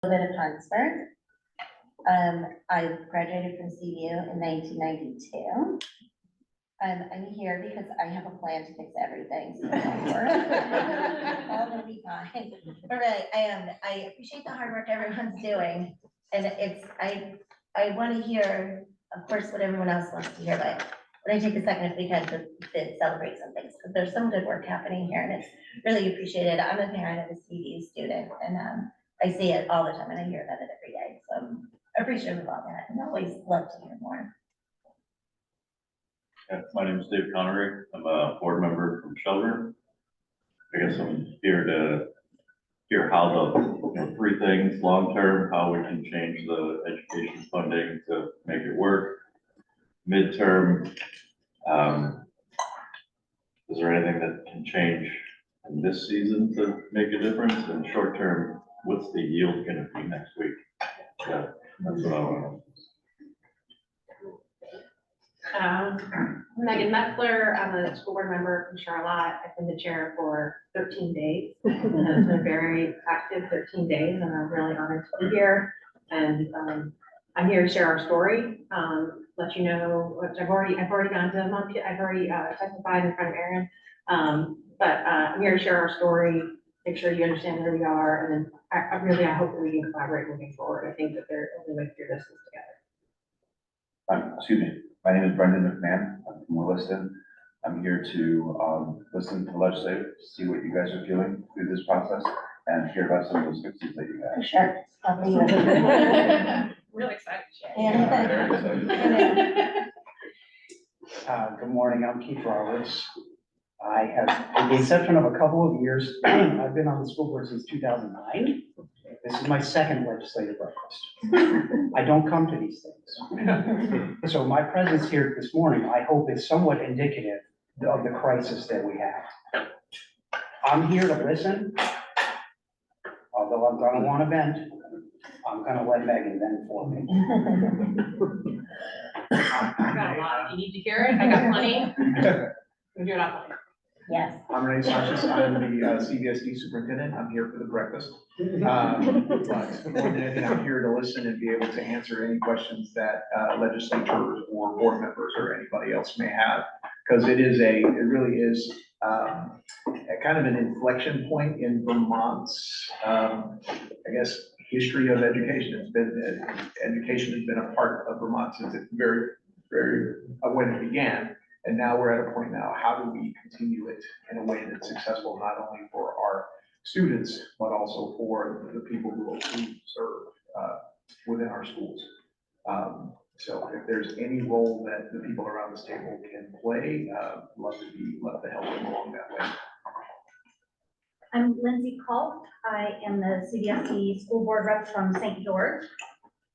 bit of transfer. I graduated from CVU in 1992. I'm here because I have a plan to fix everything. So don't worry. All gonna be fine. But really, I appreciate the hard work everyone's doing. And I want to hear, of course, what everyone else wants to hear, but I take a second if we can to celebrate some things, because there's some good work happening here and it's really appreciated. I'm a parent of a CVU student and I see it all the time and I hear about it every day. So I'm appreciative of all that and always love to hear more. Yeah, my name is Dave Connery. I'm a board member from Shelburne. I guess I'm here to hear how the three things long term, how we can change the education funding to make it work. Midterm, is there anything that can change in this season to make a difference? And short term, what's the yield going to be next week? Yeah, that's what I want. Megan Metzler, I'm a school board member from Charlotte. I've been the chair for 13 days. And it's been a very active 13 days and I'm really honored to be here. And I'm here to share our story, let you know what I've already gone to Monkey, I've already testified in front of Aaron. But I'm here to share our story, make sure you understand where we are. And then I hope that we can collaborate moving forward. I think that the only way through this is together. Excuse me. My name is Brendan McMahon. I'm from Williston. I'm here to listen to the legislature, see what you guys are feeling through this process, and hear about some of those fixes that you have. Sure. Really excited to share. Yeah. Good morning, I'm Keith Roberts. I have, with the exception of a couple of years, I've been on the school board since 2009. This is my second legislative breakfast. I don't come to these things. So my presence here this morning, I hope is somewhat indicative of the crisis that we have. I'm here to listen, although I'm gonna want to vent. I'm gonna let Megan vent for me. I got a lot. If you need to hear it, I got plenty. We'll do it offline. Yes. I'm Renee Sanchez, I'm the CVSD superintendent, I'm here for the breakfast. But more than anything, I'm here to listen and be able to answer any questions that legislators or board members or anybody else may have. Because it really is a kind of an inflection point in Vermont's, I guess, history of education. Education has been a part of Vermont since it when it began. And now we're at a point now, how do we continue it in a way that's successful, not only for our students, but also for the people who serve within our schools. So if there's any role that the people around this table can play, love to help them along that way. I'm Lindsay Culp. I am the CVSD school board rep from St. George.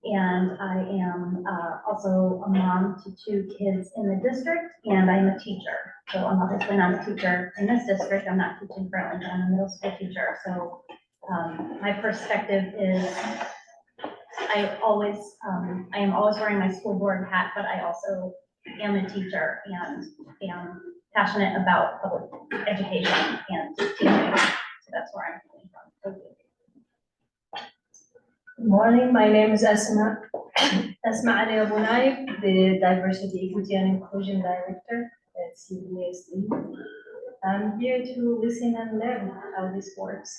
And I am also a mom to 2 kids in the district, and I'm a teacher. So I'm obviously not a teacher in this district. I'm not teaching currently, but I'm a middle school teacher. So my perspective is I am always wearing my school board hat, but I also am a teacher and am passionate about public education and teaching. So that's where I'm coming from. Good morning, my name is Asma Ali Abu Naib, the Diversity, Equity and Inclusion Director at CVSD. I'm here to listen and learn how this works.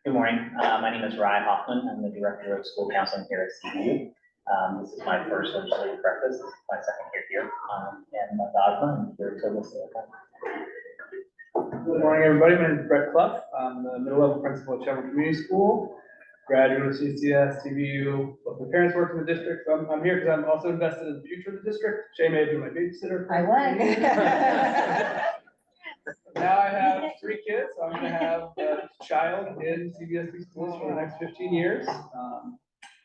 Good morning, my name is Ryan Hoffman. I'm the Director of School Counseling here at CVU. This is my first legislative breakfast. This is my second year here. And I'm here to listen. Good morning, everybody. My name is Brett Clough. I'm the middle level principal at Champlain Community School, graduate of CCS, CVU. Both my parents work in the district. So I'm here because I'm also invested in the future of the district. Shay may be my babysitter. I was. Now I have 3 kids. So I'm going to have a child in CVSD schools for the next 15 years.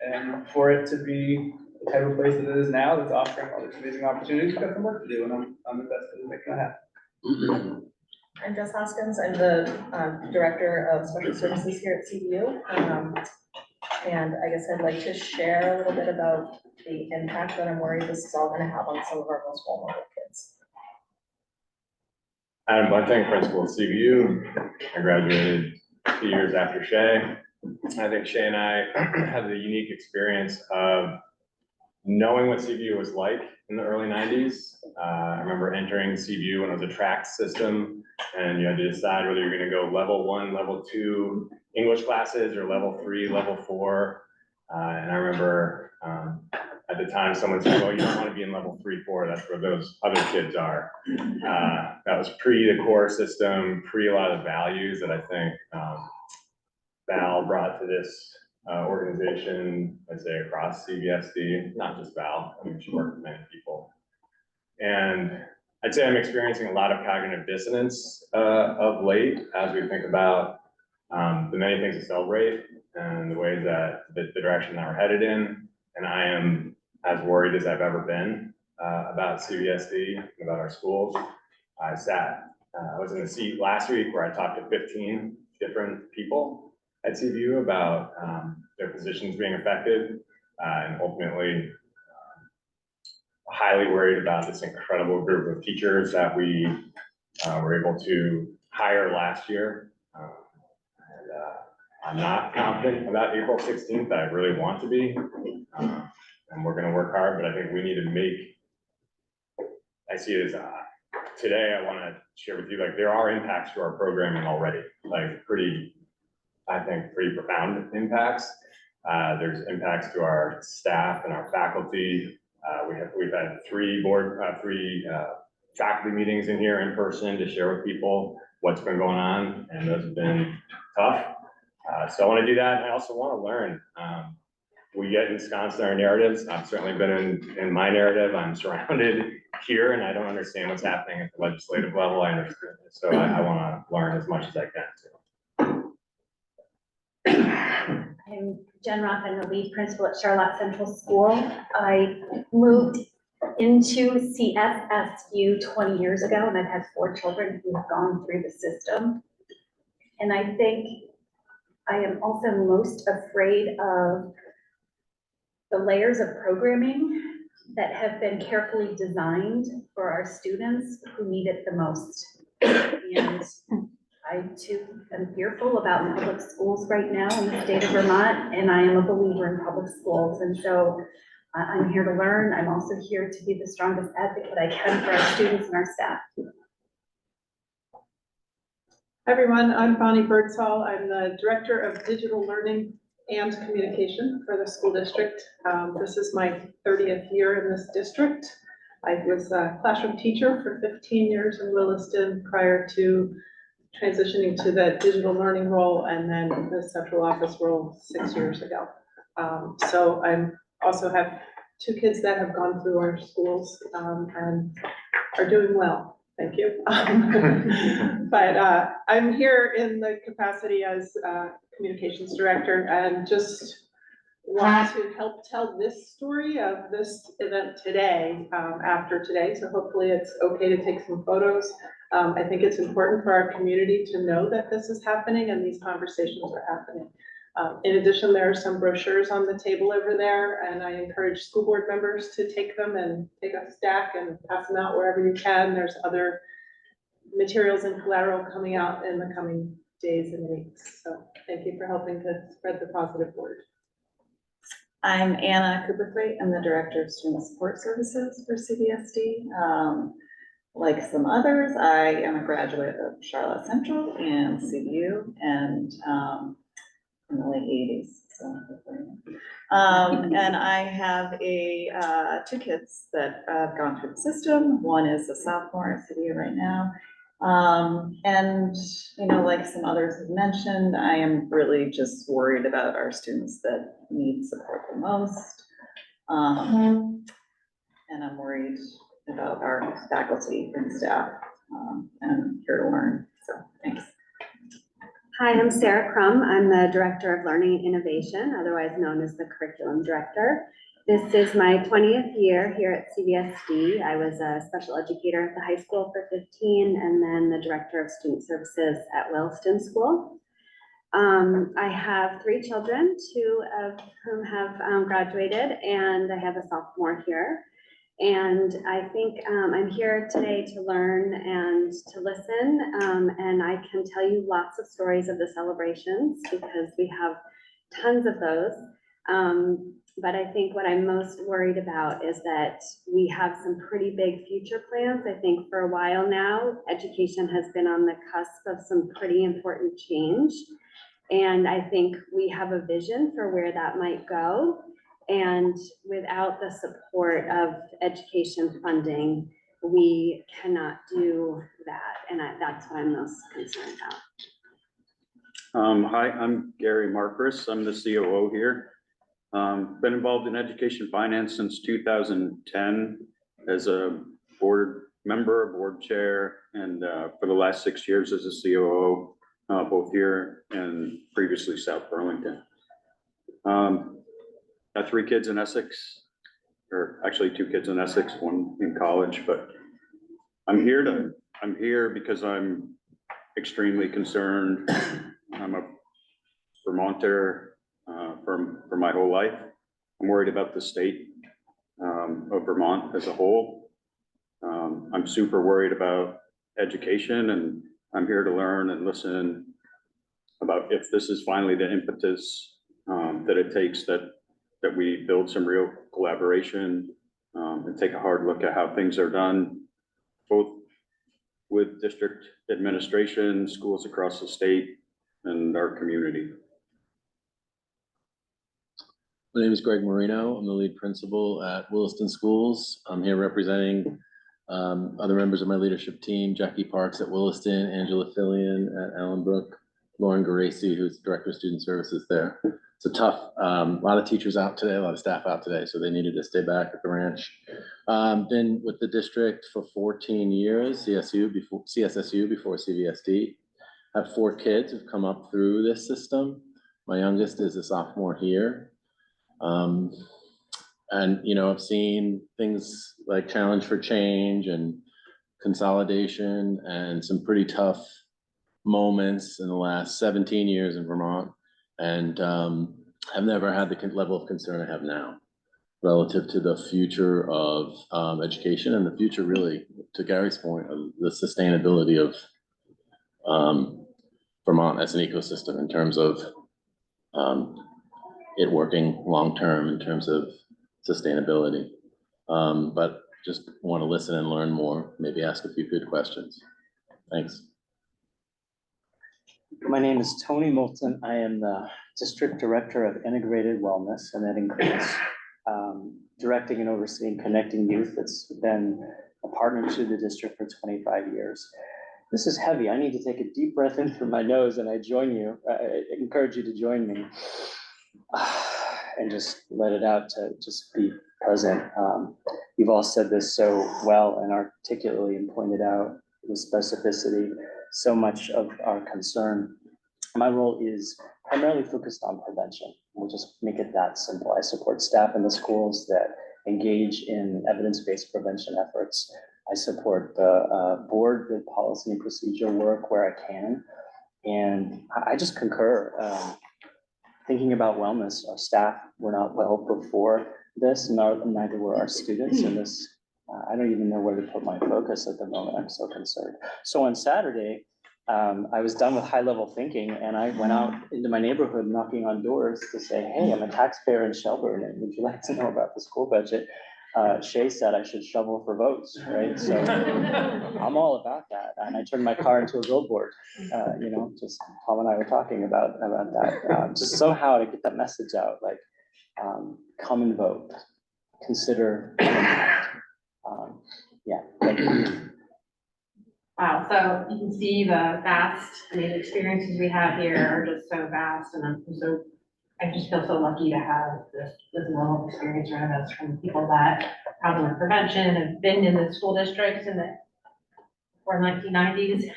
And for it to be the type of place that it is now, that's offering all these amazing opportunities, we've got some work to do, and I'm invested in making that happen. I'm Jess Hoskins. I'm the Director of Special Services here at CVU. And I guess I'd like to share a little bit about the impact that I'm worried this is all going to have on some of our most vulnerable kids. Adam Bunting, principal at CVU. I graduated 2 years after Shay. I think Shay and I had the unique experience of knowing what CVU was like in the early 90s. I remember entering CVU when it was a track system, and you had to decide whether you're going to go level 1, level 2 English classes or level 3, level 4. And I remember at the time someone said, well, you don't want to be in level 3, 4, that's where those other kids are. That was pre the core system, pre a lot of values that I think Val brought to this organization, I'd say across CVSD, not just Val, I mean, she worked with many people. And I'd say I'm experiencing a lot of cognitive dissonance of late as we think about the many things to celebrate and the ways that the direction that we're headed in. And I am as worried as I've ever been about CVSD, about our schools. I was in the seat last week where I talked to 15 different people at CVU about their positions being affected, and ultimately highly worried about this incredible group of teachers that we were able to hire last year. I'm not confident about April 16th. I really want to be, and we're going to work hard, but I think we need to I see it as today I want to share with you, like, there are impacts to our programming already, like pretty profound impacts. There's impacts to our staff and our faculty. We've had three faculty meetings in here in person to share with people what's been going on, and those have been tough. So I want to do that, and I also want to learn. We get ensconced in our narratives. I've certainly been in my narrative. I'm surrounded here, and I don't understand what's happening at the legislative level. I understand it, so I want to learn as much as I can too. I'm Jen Roth, I'm the lead principal at Charlotte Central School. I moved into CSSU 20 years ago, and I've had 4 children who have gone through the system. And I think I am also most afraid of the layers of programming that have been carefully designed for our students who need it the most. And I too am fearful about public schools right now in the state of Vermont, and I am a believer in public schools. And so I'm here to learn. I'm also here to be the strongest advocate I can for our students and our staff. Hi everyone, I'm Bonnie Birdsall. I'm the Director of Digital Learning and Communication for the school district. This is my 30th year in this district. I was a classroom teacher for 15 years in Williston prior to transitioning to the digital learning role and then the central office role 6 years ago. So I also have 2 kids that have gone through our schools and are doing well. Thank you. But I'm here in the capacity as communications director and just want to help tell this story of this event today, after today. So hopefully it's okay to take some photos. I think it's important for our community to know that this is happening and these conversations are happening. In addition, there are some brochures on the table over there, and I encourage school board members to take them and take a stack and pass them out wherever you can. There's other materials and collateral coming out in the coming days and weeks. So thank you for helping to spread the positive word. I'm Anna Cooperthwaite. I'm the Director of Student Support Services for CVSD. Like some others, I am a graduate of Charlotte Central and CVU, and in the late 80s. So, and I have 2 kids that have gone through the system. One is a sophomore at CVU right now. And, you know, like some others have mentioned, I am really just worried about our students that need support the most. And I'm worried about our faculty and staff, and I'm here to learn. So thanks. Hi, I'm Sarah Crum. I'm the Director of Learning and Innovation, otherwise known as the Curriculum Director. This is my 20th year here at CVSD. I was a special educator at the high school for 15 and then the Director of Student Services at Williston School. I have 3 children, 2 of whom have graduated, and I have a sophomore here. And I think I'm here today to learn and to listen, and I can tell you lots of stories of the celebrations because we have tons of those. But I think what I'm most worried about is that we have some pretty big future plans. I think for a while now, education has been on the cusp of some pretty important change. And I think we have a vision for where that might go. And without the support of education funding, we cannot do that. And that's what I'm most concerned about. Hi, I'm Gary Marcus. I'm the COO here. Been involved in education finance since 2010 as a board member, board chair, and for the last 6 years as a COO, both here and previously South Burlington. Got 3 kids in Essex, or actually 2 kids in Essex, 1 in college, but I'm here because I'm extremely concerned. I'm a Vermonter for my whole life. I'm worried about the state of Vermont as a whole. I'm super worried about education, and I'm here to learn and listen about if this is finally the impetus that it takes that we build some real collaboration and take a hard look at how things are done, both with district administration, schools across the state, and our community. My name is Greg Marino. I'm the lead principal at Williston Schools. I'm here representing other members of my leadership team, Jackie Parks at Williston, Angela Fillion at Allenbrook, Lauren Geraci, who's Director of Student Services there. It's a tough, a lot of teachers out today, a lot of staff out today, so they needed to stay back at the ranch. Been with the district for 14 years, CSSU before CVSD. Have 4 kids who've come up through this system. My youngest is a sophomore here. And, you know, I've seen things like Challenge for Change and consolidation and some pretty tough moments in the last 17 years in Vermont. And I've never had the level of concern I have now relative to the future of education and the future, really, to Gary's point, of the sustainability of Vermont as an ecosystem in terms of it working long-term in terms of sustainability. But just want to listen and learn more, maybe ask a few good questions. Thanks. My name is Tony Moulton. I am the District Director of Integrated Wellness, and that includes directing and overseeing Connecting Youth. That's been a partner to the district for 25 years. This is heavy. I need to take a deep breath in through my nose, and I encourage you to join me and just let it out, to just be present. You've all said this so well and articulately and pointed out with specificity so much of our concern. My role is primarily focused on prevention. We'll just make it that simple. I support staff in the schools that engage in evidence-based prevention efforts. I support the board with policy and procedure work where I can. And I just concur. Thinking about wellness, our staff were not well before this, neither were our students in this. I don't even know where to put my focus at the moment. I'm so concerned. So on Saturday, I was done with high-level thinking, and I went out into my neighborhood knocking on doors to say, hey, I'm a taxpayer in Shelburne, and would you like to know about the school budget? Shay said I should shovel for votes, right? So I'm all about that. And I turned my car into a billboard, you know, just Tom and I were talking about that. Just somehow to get that message out, like, come and vote, consider. Yeah, thank you. Wow, so you can see the the experiences we have here are just so vast, and I just feel so lucky to have this level of experience around us from people that problem with prevention, have been in the school districts in the 1990s.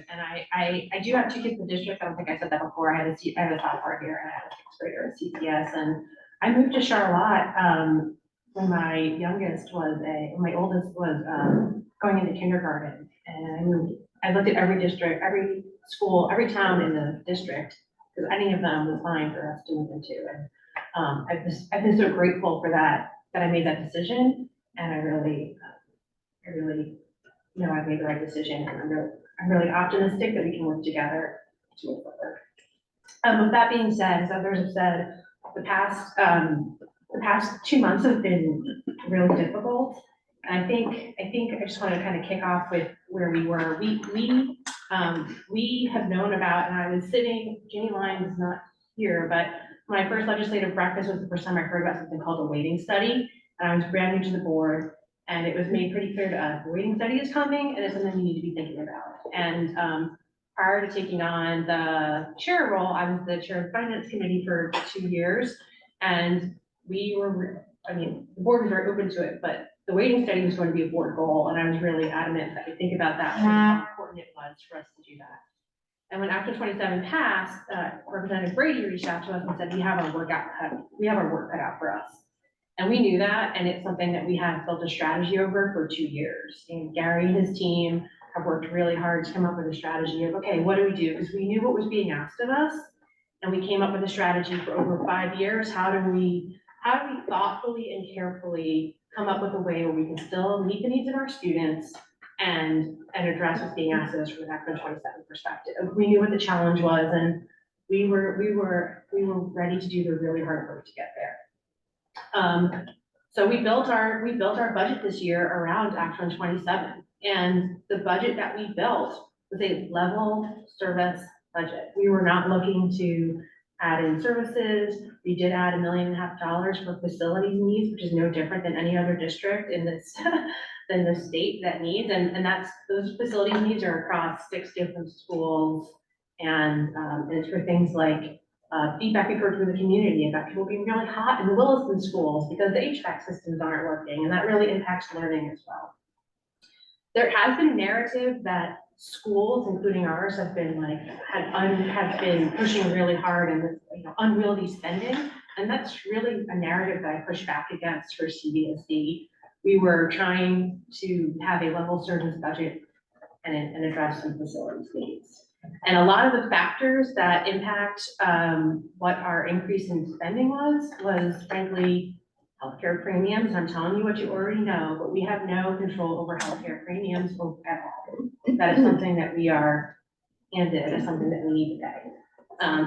And I do have 2 kids in the district. I don't think I said that before. I have a sophomore here and I have a 6th grader at CPS, and I moved to Charlotte when my oldest was going into kindergarten, and I looked at every district, every school, every town in the district, because any of them was fine for us to move into. And I've been so grateful for that I made that decision, and I really know I made the right decision, and I'm really I'm really optimistic that we can work together to move forward. With that being said, as others have said, the past 2 months have been really difficult. And I think I just want to kind of kick off with where we were. We have known about, and I was sitting, Jenny Lyons is not here, but my first legislative breakfast was the first time I heard about something called a waiting study. And I was brand new to the board, and it was made pretty clear to us, the waiting study is coming, and it's something we need to be thinking about. And prior to taking on the chair role, I was the chair of the finance committee for 2 years. And we were, the board was very open to it, but the waiting study was going to be a board goal. And I was really adamant that we think about that, and how important it was for us to do that. And when Act 27 passed, Representative Brady reached out to us and said, we have our work cut out for us. And we knew that, and it's something that we have built a strategy over for 2 years. And Gary and his team have worked really hard to come up with a strategy of, okay, what do we do? Because we knew what was being asked of us, and we came up with a strategy for over 5 years. How do we thoughtfully and carefully come up with a way where we can still meet the needs of our students and address what's being asked of us from an Act 27 perspective? We knew what the challenge was, and we were ready to do the really hard work to get there. So we built our budget this year around Act 27, and the budget that we built was a level service budget. We were not looking to add in services. We did add $1.5 million for facilities needs, which is no different than any other district in this than the state that needs, and those facilities needs are across 6 different schools, and it's for things like feedback we've heard from the community about people being really hot in the Williston schools because the HVAC systems aren't working, and that really impacts learning as well. There has been a narrative that schools, including ours, have been pushing really hard and unwieldy spending, and that's really a narrative that I push back against for CVSD. We were trying to have a level service budget and address some facilities needs. And a lot of the factors that impact what our increase in spending was frankly healthcare premiums. I'm telling you what you already know, but we have no control over healthcare premiums at all. That is something that we are handed as something that we need to pay.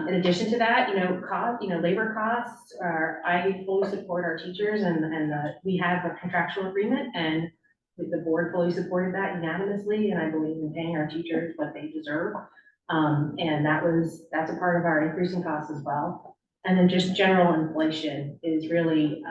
In addition to that, labor costs are, I fully support our teachers, and we have a contractual agreement, and the board fully supported that unanimously, and I believe in paying our teachers what they deserve. And that's a part of our increasing costs as well. And then just general inflation is really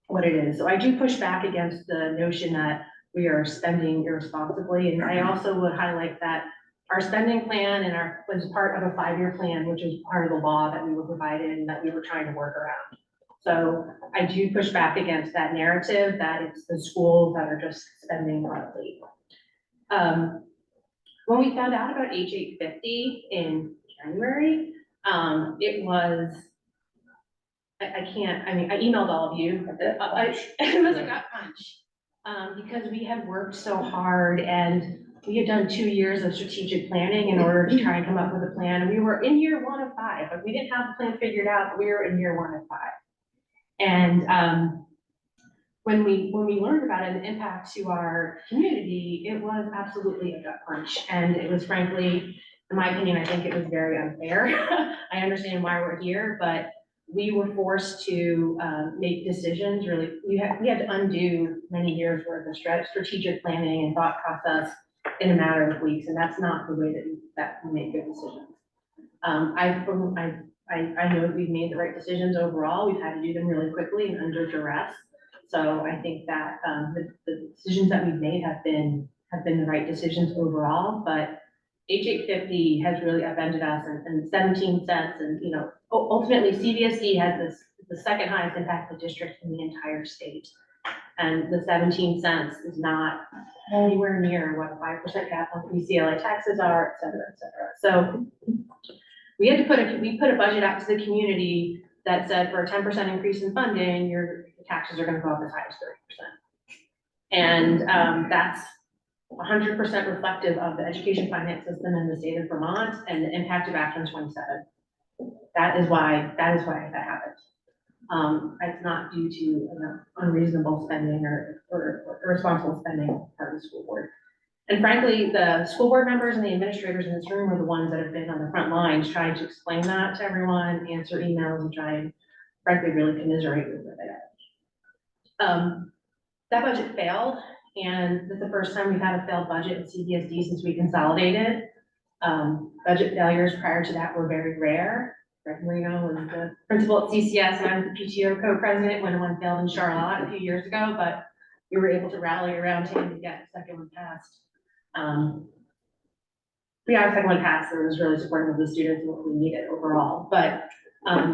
what it is. So I do push back against the notion that we are spending irresponsibly. And I also would highlight that our spending plan was part of a 5-year plan, which is part of the law that we were provided and that we were trying to work around. So I do push back against that narrative that it's the schools that are just spending monthly. When we found out about H850 in January, it was, I emailed all of you. It was a gut punch because we had worked so hard, and we had done 2 years of strategic planning in order to try and come up with a plan. And we were in year 1 of 5, but we didn't have the plan figured out, but we were in year 1 of 5. And when we learned about it, the impact to our community, it was absolutely a gut punch. And it was frankly, in my opinion, I think it was very unfair. I understand why we're here, but we were forced to make decisions. Really, we had to undo many years worth of strategic planning and thought process in a matter of weeks, and that's not the way that we make good decisions. I know that we've made the right decisions overall. We've had to do them really quickly and under duress. So I think that the decisions that we've made have been the right decisions overall. But H850 has really upended us, and 17 cents, and ultimately CVSD has the second highest impact of the district in the entire state. And the 17 cents is not anywhere near what a 5% cap on UCLA taxes are, et cetera, et cetera. So we had to we put a budget out to the community that said for a 10% increase in funding, your taxes are going to go up as high as 30%. And that's 100% reflective of the education finance system in the state of Vermont and the impact of Act 27. That is why that happened. It's not due to unreasonable spending or irresponsible spending on the school board. And frankly, the school board members and the administrators in this room are the ones that have been on the front lines trying to explain that to everyone, answer emails, and try and frankly really commiserate with it. That budget failed, and this is the first time we've had a failed budget at CVSD since we consolidated. Budget failures prior to that were very rare. Greg Marino was the principal at CCS, and I was the PTO co-president when one failed in Charlotte a few years ago, but we were able to rally around him to get the second one passed. We got a second one passed, so it was really supportive of the students and what we needed overall. But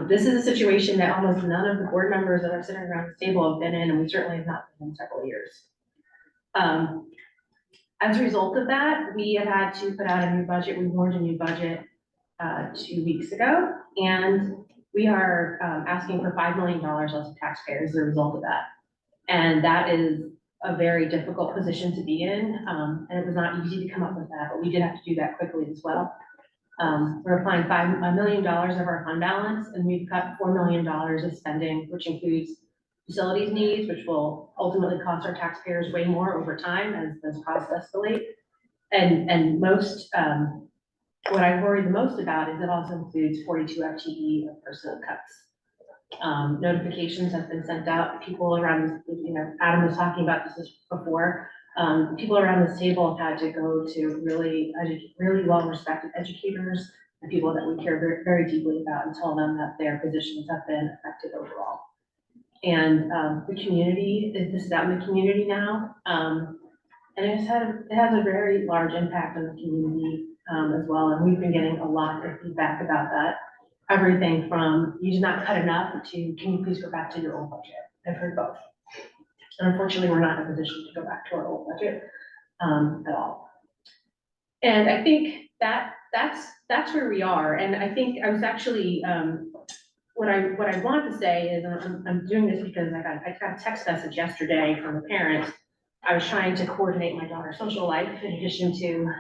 this is a situation that almost none of the board members that are sitting around this table have been in, and we certainly have not been in several years. As a result of that, we have had to put out a new budget. We warned a new budget 2 weeks ago, and we are asking for $5 million less of taxpayers as a result of that. And that is a very difficult position to be in, and it was not easy to come up with that, but we did have to do that quickly as well. We're applying $5 million of our fund balance, and we've cut $4 million of spending, which includes facilities needs, which will ultimately cost our taxpayers way more over time as those costs escalate. And most, what I worry the most about is it also includes 42 FTE of personnel cuts. Notifications have been sent out. People around, Adam was talking about this before. People around this table have had to go to really well-respected educators and people that we care very, very deeply about and tell them that their positions have been affected overall. And the community, this is out in the community now, and it has a very large impact on the community as well. And we've been getting a lot of feedback about that. Everything from you did not cut enough to can you please go back to your old budget? I've heard both. And unfortunately, we're not in a position to go back to our old budget at all. And I think that's where we are. And I think I was actually what I want to say is I'm doing this because I got a text message yesterday from a parent. I was trying to coordinate my daughter's social life in addition to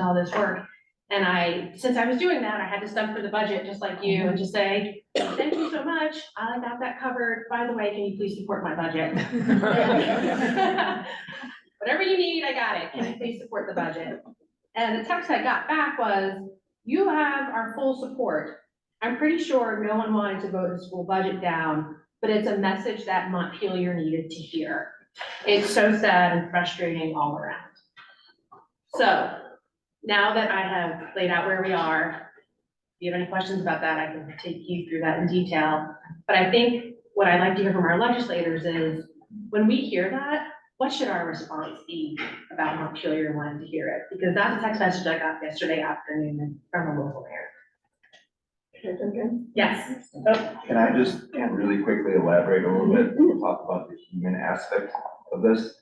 all this work. And since I was doing that, I had to stump for the budget just like you and just say, thank you so much. I got that covered. By the way, can you please support my budget? Whatever you need, I got it. Can you please support the budget? And the text I got back was, you have our full support. I'm pretty sure no one wanted to vote the school budget down, but it's a message that Montpelier needed to hear. It's so sad and frustrating all around. So now that I have laid out where we are, if you have any questions about that, I can take you through that in detail. But I think what I'd like to hear from our legislators is, when we hear that, what should our response be about Montpelier wanting to hear it? Because that's a text message I got yesterday afternoon from a local parent. Yes. Oh. Can I just really quickly elaborate a little bit and talk about the human aspect of this?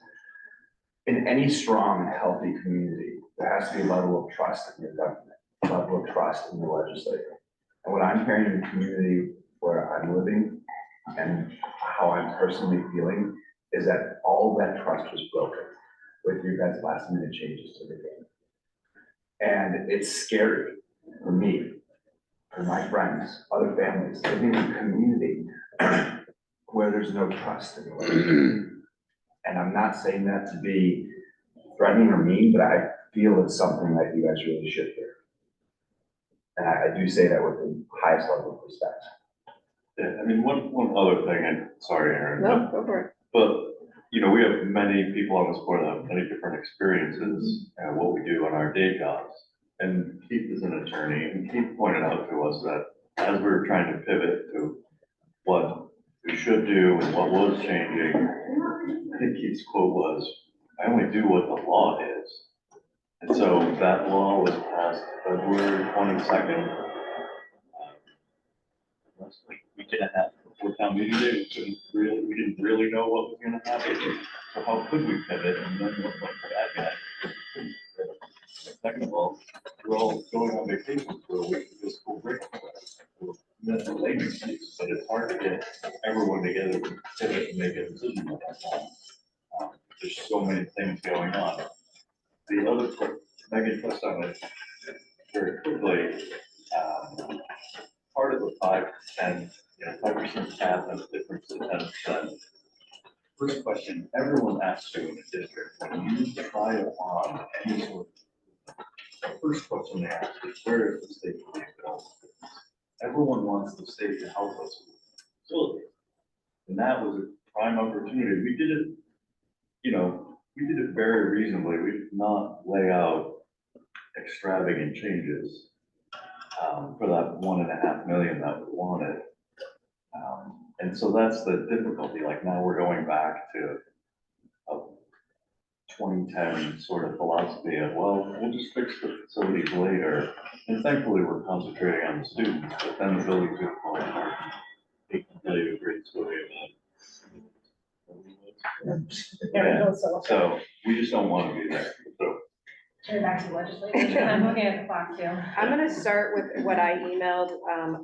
In any strong, healthy community, there has to be a level of trust in your government, a level of trust in your legislator. And what I'm hearing in the community where I'm living and how I'm personally feeling is that all that trust was broken with your guys' last minute changes to the game. And it's scary for me, for my friends, other families, living in a community where there's no trust in the legislature. And I'm not saying that to be threatening or mean, but I feel it's something that you guys really should hear. And I do say that with the highest level of respect. Yeah, I mean, one other thing, and sorry, Aaron. No, go for it. But, we have many people on this board that have many different experiences and what we do on our day jobs. And Keith is an attorney, and Keith pointed out to us that as we were trying to pivot to what we should do and what was changing, I think Keith's quote was, I only do what the law is. And so that law was passed February 22nd. We didn't have before town meeting day, we didn't really know what was gonna happen. So how could we pivot and then look like that guy? Second of all, we're all going on vacation for a week of this school break. That's the latest, but it's hard to get everyone together to pivot and make a decision at that time. There's so many things going on. The other part, Megan touched on it very quickly. Part of the 5 to 10, 5% cap and the difference to 10%. First question, everyone asks you in the district, when you try on any sort of, the first question they ask is, where is the state going to go? Everyone wants the state to help us with facilities. And that was a prime opportunity. We did it, you know, we did it very reasonably. We did not lay out extravagant changes for that 1.5 million that we wanted. And so that's the difficulty. Like now we're going back to a 2010 sort of philosophy of, well, we'll just fix the facilities later. And thankfully we're concentrating on the students, but then the buildings are falling apart. They can tell you a great story about yeah, so we just don't want to be there. So Turn back to legislature. I'm looking at the clock too. I'm gonna start with what I emailed,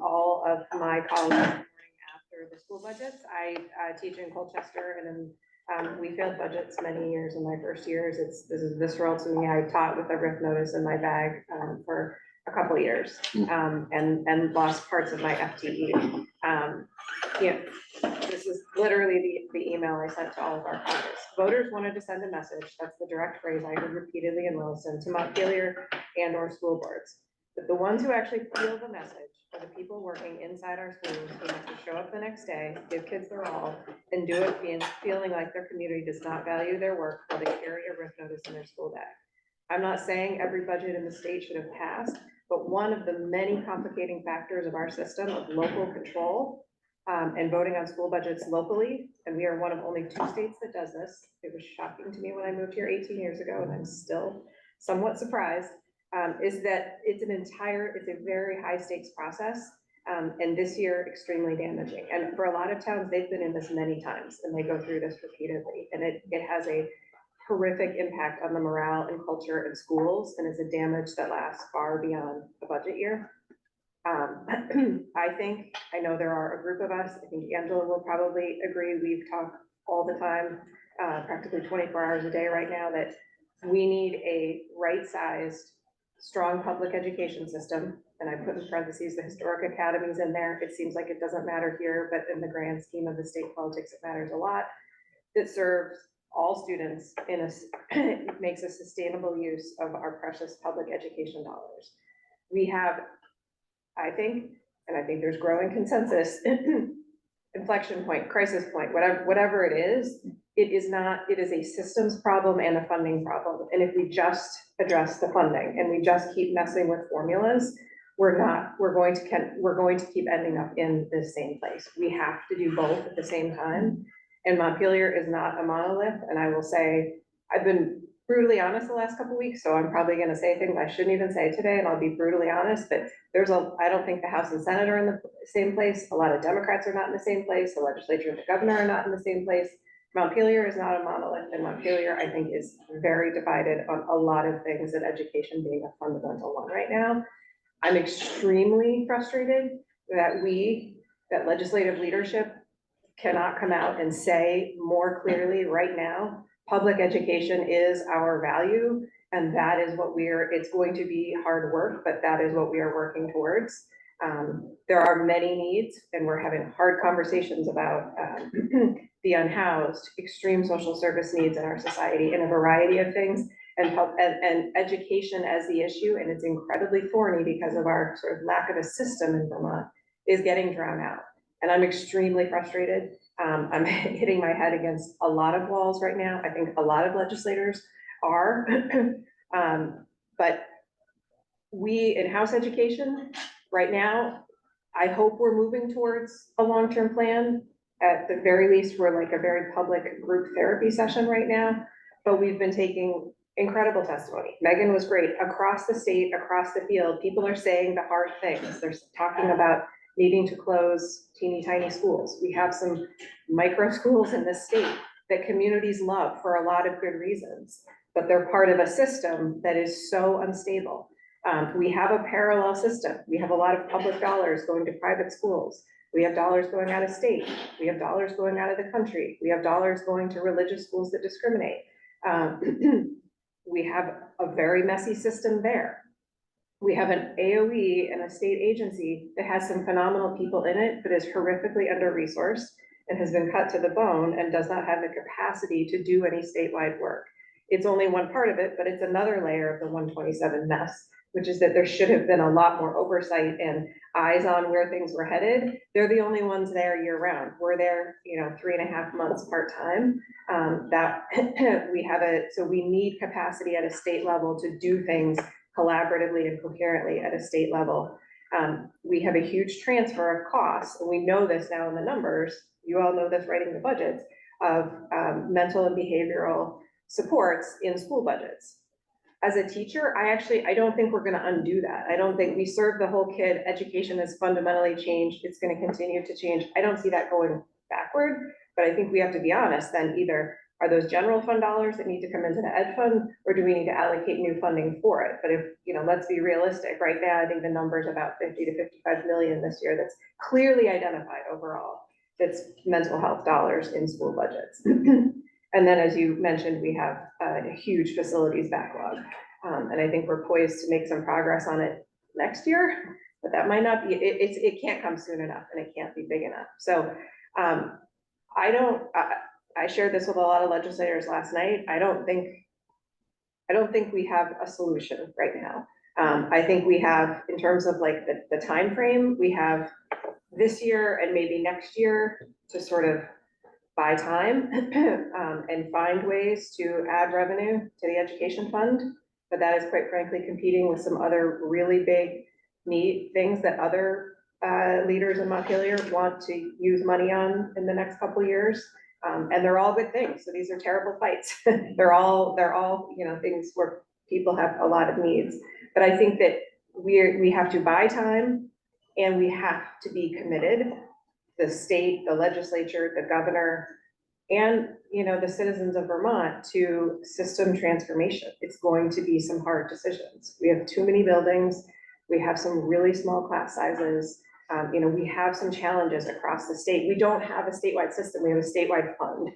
all of my colleagues after the school budgets. I teach in Colchester, and then, we failed budgets many years in my first years. This is visceral to me. I taught with a RIF notice in my bag, for a couple of years, and lost parts of my FTE. Yeah, this is literally the email I sent to all of our caucus. Voters wanted to send a message, that's the direct phrase I heard repeatedly in Williston, to Montpelier and or school boards. But the ones who actually feel the message are the people working inside our schools who have to show up the next day, give kids their all, and do it feeling like their community does not value their work while they carry a RIF notice in their school bag. I'm not saying every budget in the state should have passed, but one of the many complicating factors of our system of local control and voting on school budgets locally, and we are one of only 2 states that does this. It was shocking to me when I moved here 18 years ago, and I'm still somewhat surprised, is that it's a very high stakes process, and this year extremely damaging. And for a lot of towns, they've been in this many times, and they go through this repeatedly, and it has a horrific impact on the morale and culture in schools, and is a damage that lasts far beyond the budget year. I know there are a group of us, I think Angela will probably agree, we've talked all the time, practically 24 hours a day right now, that we need a right-sized, strong public education system. And I put in parentheses the historic academies in there. It seems like it doesn't matter here, but in the grand scheme of the state politics, it matters a lot. That serves all students makes a sustainable use of our precious public education dollars. We have, I think there's growing consensus, inflection point, crisis point, whatever it is a systems problem and a funding problem. And if we just address the funding and we just keep messing with formulas, we're going to keep ending up in the same place. We have to do both at the same time. And Montpelier is not a monolith. And I will say, I've been brutally honest the last couple of weeks, so I'm probably going to say things I shouldn't even say today, and I'll be brutally honest, but I don't think the House and Senate are in the same place. A lot of Democrats are not in the same place. The legislature and the governor are not in the same place. Montpelier is not a monolith, and Montpelier, I think, is very divided on a lot of things, and education being a fundamental one right now. I'm extremely frustrated that legislative leadership cannot come out and say more clearly right now, public education is our value, and that is what it's going to be hard work, but that is what we are working towards. There are many needs, and we're having hard conversations about the unhoused, extreme social service needs in our society, and a variety of things, and education as the issue, and it's incredibly thorny because of our sort of lack of a system in Vermont, is getting drowned out. And I'm extremely frustrated. I'm hitting my head against a lot of walls right now. I think a lot of legislators are, but we in House education right now, I hope we're moving towards a long-term plan. At the very least, we're like a very public group therapy session right now, but we've been taking incredible testimony. Megan was great. Across the state, across the field, people are saying the hard things. They're talking about needing to close teeny tiny schools. We have some micro schools in this state that communities love for a lot of good reasons, but they're part of a system that is so unstable. We have a parallel system. We have a lot of public dollars going to private schools. We have dollars going out of state. We have dollars going out of the country. We have dollars going to religious schools that discriminate. We have a very messy system there. We have an AOE and a state agency that has some phenomenal people in it, but is horrifically under-resourced. and has been cut to the bone and does not have the capacity to do any statewide work. It's only one part of it, but it's another layer of the 127 mess, which is that there should have been a lot more oversight and eyes on where things were headed. They're the only ones there year round. We're there, 3.5 months part-time. So we need capacity at a state level to do things collaboratively and coherently at a state level. We have a huge transfer of costs, and we know this now in the numbers. You all know this writing the budgets of mental and behavioral supports in school budgets. As a teacher, I don't think we're gonna undo that. I don't think we serve the whole kid. Education has fundamentally changed. It's gonna continue to change. I don't see that going backward, but I think we have to be honest, then either are those general fund dollars that need to come into the ed fund, or do we need to allocate new funding for it? But if, let's be realistic, right now, I think the number's about 50 to 55 million this year that's clearly identified overall. That's mental health dollars in school budgets. And then, as you mentioned, we have a huge facilities backlog. And I think we're poised to make some progress on it next year, but that might not be, it can't come soon enough, and it can't be big enough. So I shared this with a lot of legislators last night. I don't think we have a solution right now. I think we have, in terms of like the time frame, we have this year and maybe next year to sort of buy time and find ways to add revenue to the education fund. But that is quite frankly competing with some other really big neat things that other leaders in Montpelier want to use money on in the next couple of years. And they're all good things. So these are terrible fights. they're all, things where people have a lot of needs. But I think that we have to buy time, and we have to be committed. The state, the legislature, the governor, and the citizens of Vermont to system transformation. It's going to be some hard decisions. We have too many buildings. We have some really small class sizes. We have some challenges across the state. We don't have a statewide system. We have a statewide fund.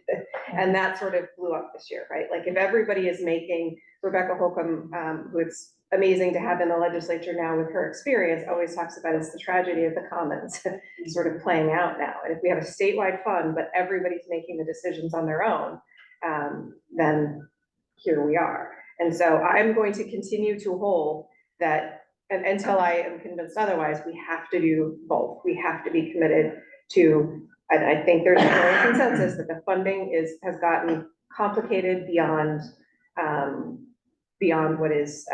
And that sort of blew up this year, right? Like if everybody is making, Rebecca Holcomb, who it's amazing to have in the legislature now with her experience, always talks about it's the tragedy of the commons sort of playing out now. And if we have a statewide fund, but everybody's making the decisions on their own, then here we are. And so I'm going to continue to hold that, and until I am convinced otherwise, we have to do both. We have to be committed to, and I think there's a growing consensus that the funding has gotten complicated beyond what is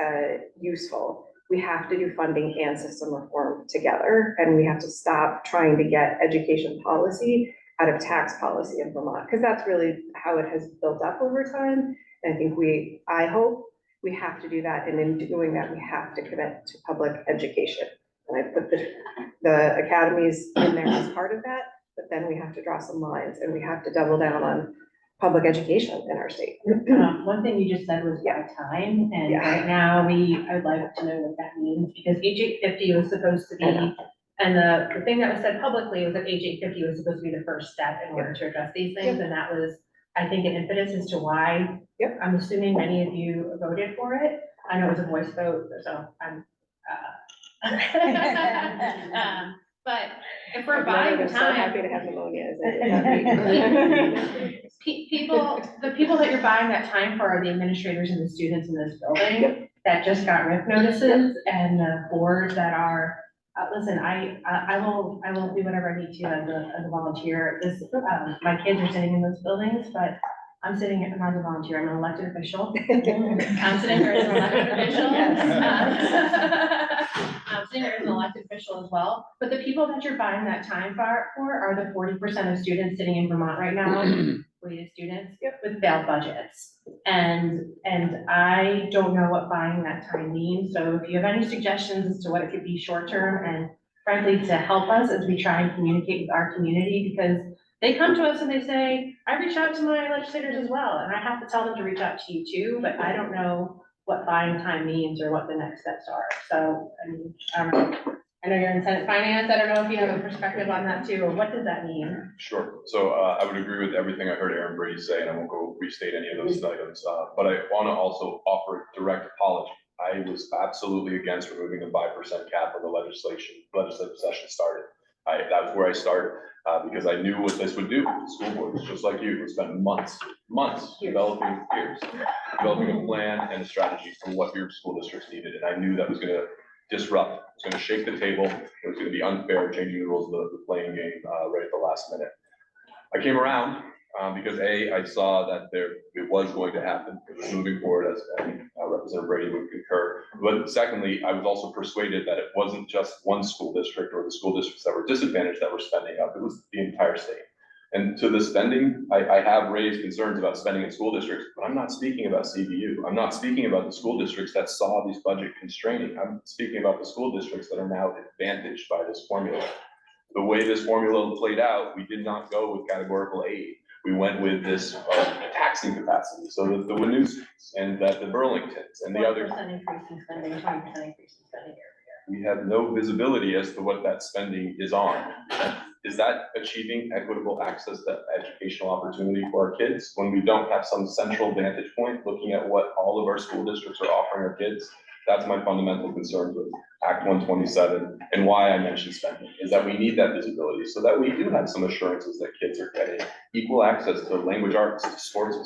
useful. We have to do funding and system reform together, and we have to stop trying to get education policy out of tax policy in Vermont, because that's really how it has built up over time. And I think I hope we have to do that, and in doing that, we have to commit to public education. And I put the academies in there as part of that, but then we have to draw some lines, and we have to double down on public education in our state. One thing you just said was by time, and right now I would like to know what that means, because H 850 was supposed to be, and the thing that was said publicly was that H 850 was supposed to be the first step in order to address these things, and that was, I think, an impetus as to why. I'm assuming many of you voted for it. I know it was a voice vote, so I'm. But if we're buying the time. So happy to have pneumonia. The people that you're buying that time for are the administrators and the students in this building that just got RIF notices, and the boards that are, listen, I will do whatever I need to as a volunteer. My kids are sitting in those buildings, but I'm sitting, I'm not a volunteer, I'm an elected official. I'm sitting here as an elected official. I'm sitting here as an elected official as well. But the people that you're buying that time for are the 40% of students sitting in Vermont right now, weighted students with failed budgets. And I don't know what buying that time means. So if you have any suggestions as to what it could be short term, and frankly, to help us as we try and communicate with our community, because they come to us and they say, I reach out to my legislators as well, and I have to tell them to reach out to you too, but I don't know what buying time means or what the next steps are. So, I don't know. I know you're in Senate Finance. I don't know if you have a perspective on that too, or what does that mean? Sure. So I would agree with everything I heard Aaron Brady say, and I won't go restate any of those items, but I want to also offer a direct apology. I was absolutely against removing the 5% cap when the legislative session started. That was where I started, because I knew what this would do to school boards, just like you, we spent months developing a plan and a strategy for what your school districts needed, and I knew that was gonna disrupt, it's gonna shake the table, it was gonna be unfair, changing the rules of the playing game, right at the last minute. I came around, because I saw that it was going to happen, it was moving forward, as Representative Brady would concur. But secondly, I was also persuaded that it wasn't just one school district or the school districts that were disadvantaged that were spending up, it was the entire state. And to the spending, I have raised concerns about spending in school districts, but I'm not speaking about CVU. I'm not speaking about the school districts that saw these budget constraining. I'm speaking about the school districts that are now advantaged by this formula. The way this formula played out, we did not go with categorical aid. We went with this taxing capacity, so that the Winuses and that the Burlingtons and the other. 1% increase in spending, 20% increase in spending We have no visibility as to what that spending is on. Is that achieving equitable access to educational opportunity for our kids when we don't have some central vantage point looking at what all of our school districts are offering our kids? That's my fundamental concern with Act 127 and why I mentioned spending, is that we need that visibility so that we do have some assurances that kids are getting equal access to language arts, to sports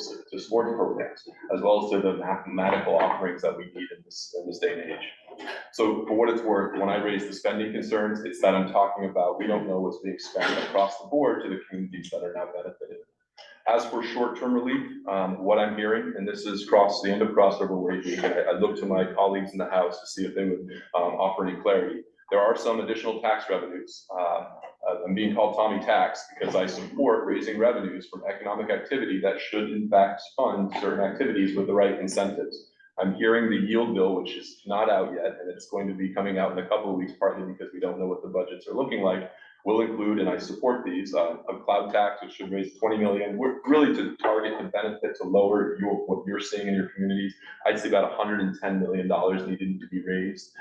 programs, as well as to the mathematical offerings that we need in this day and age. So for what it's worth, when I raise the spending concerns, it's that I'm talking about, we don't know what's being spent across the board to the communities that are now benefited. As for short-term relief, what I'm hearing, and this is the end of crossover rate week, and I look to my colleagues in the House to see if they would offer any clarity. There are some additional tax revenues. I'm being called Tommy Tax because I support raising revenues from economic activity that should in fact fund certain activities with the right incentives. I'm hearing the yield bill, which is not out yet, and it's going to be coming out in a couple of weeks, partly because we don't know what the budgets are looking like, will include, and I support these, a cloud tax, which should raise 20 million. We're really to target the benefit to lower what you're seeing in your communities. I'd say about $110 million needed to be raised,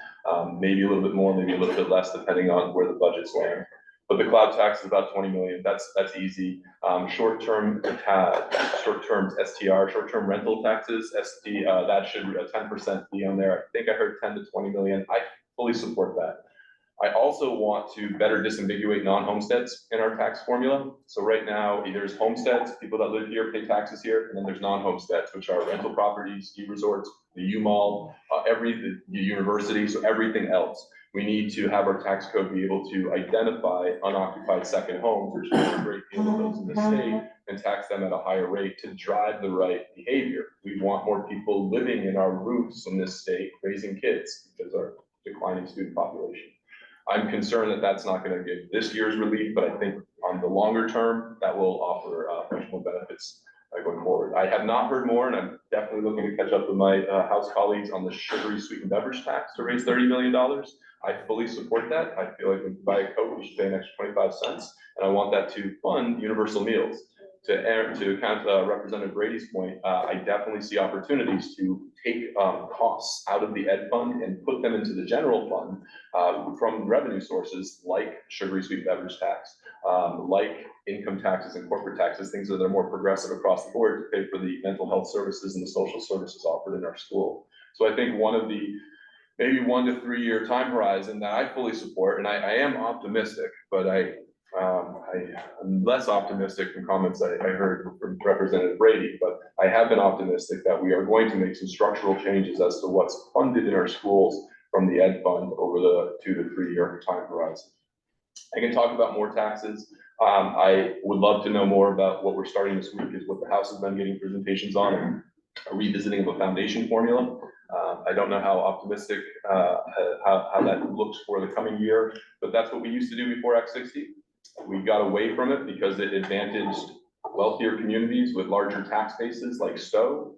maybe a little bit more, maybe a little bit less, depending on where the budget's land. But the cloud tax is about 20 million. That's easy. Short-term STR, short-term rental taxes, ST, that should a 10% be on there. I think I heard 10 to 20 million. I fully support that. I also want to better disambiguate non-homesteads in our tax formula. So right now, there's homesteads, people that live here pay taxes here, and then there's non-homesteads, which are rental properties, ski resorts, the U-Mall, the university, so everything else. We need to have our tax code be able to identify unoccupied second homes, which is a great deal of those in the state, and tax them at a higher rate to drive the right behavior. We want more people living in our roofs in this state, raising kids, because our declining student population. I'm concerned that that's not going to give this year's relief, but I think on the longer term, that will offer much more benefits going forward. I have not heard more, and I'm definitely looking to catch up with my House colleagues on the sugary sweetened beverage tax to raise $30 million. I fully support that. I feel like when you buy a Coke, we should pay an extra 25 cents, and I want that to fund universal meals. To count Representative Brady's point, I definitely see opportunities to take costs out of the ed fund and put them into the general fund from revenue sources like sugary sweet beverage tax, like income taxes and corporate taxes, things that are more progressive across the board to pay for the mental health services and the social services offered in our school. So I think one of the maybe 1 to 3 year time horizon that I fully support, and I am optimistic, but I'm less optimistic from comments I heard from Representative Brady, but I have been optimistic that we are going to make some structural changes as to what's funded in our schools from the ed fund over the 2 to 3 year time horizon. I can talk about more taxes. I would love to know more about what we're starting this week is what the House has been getting presentations on, and a revisiting of a foundation formula. I don't know how optimistic, how that looks for the coming year, but that's what we used to do before Act 60. We got away from it because it advantaged wealthier communities with larger tax bases like Stowe.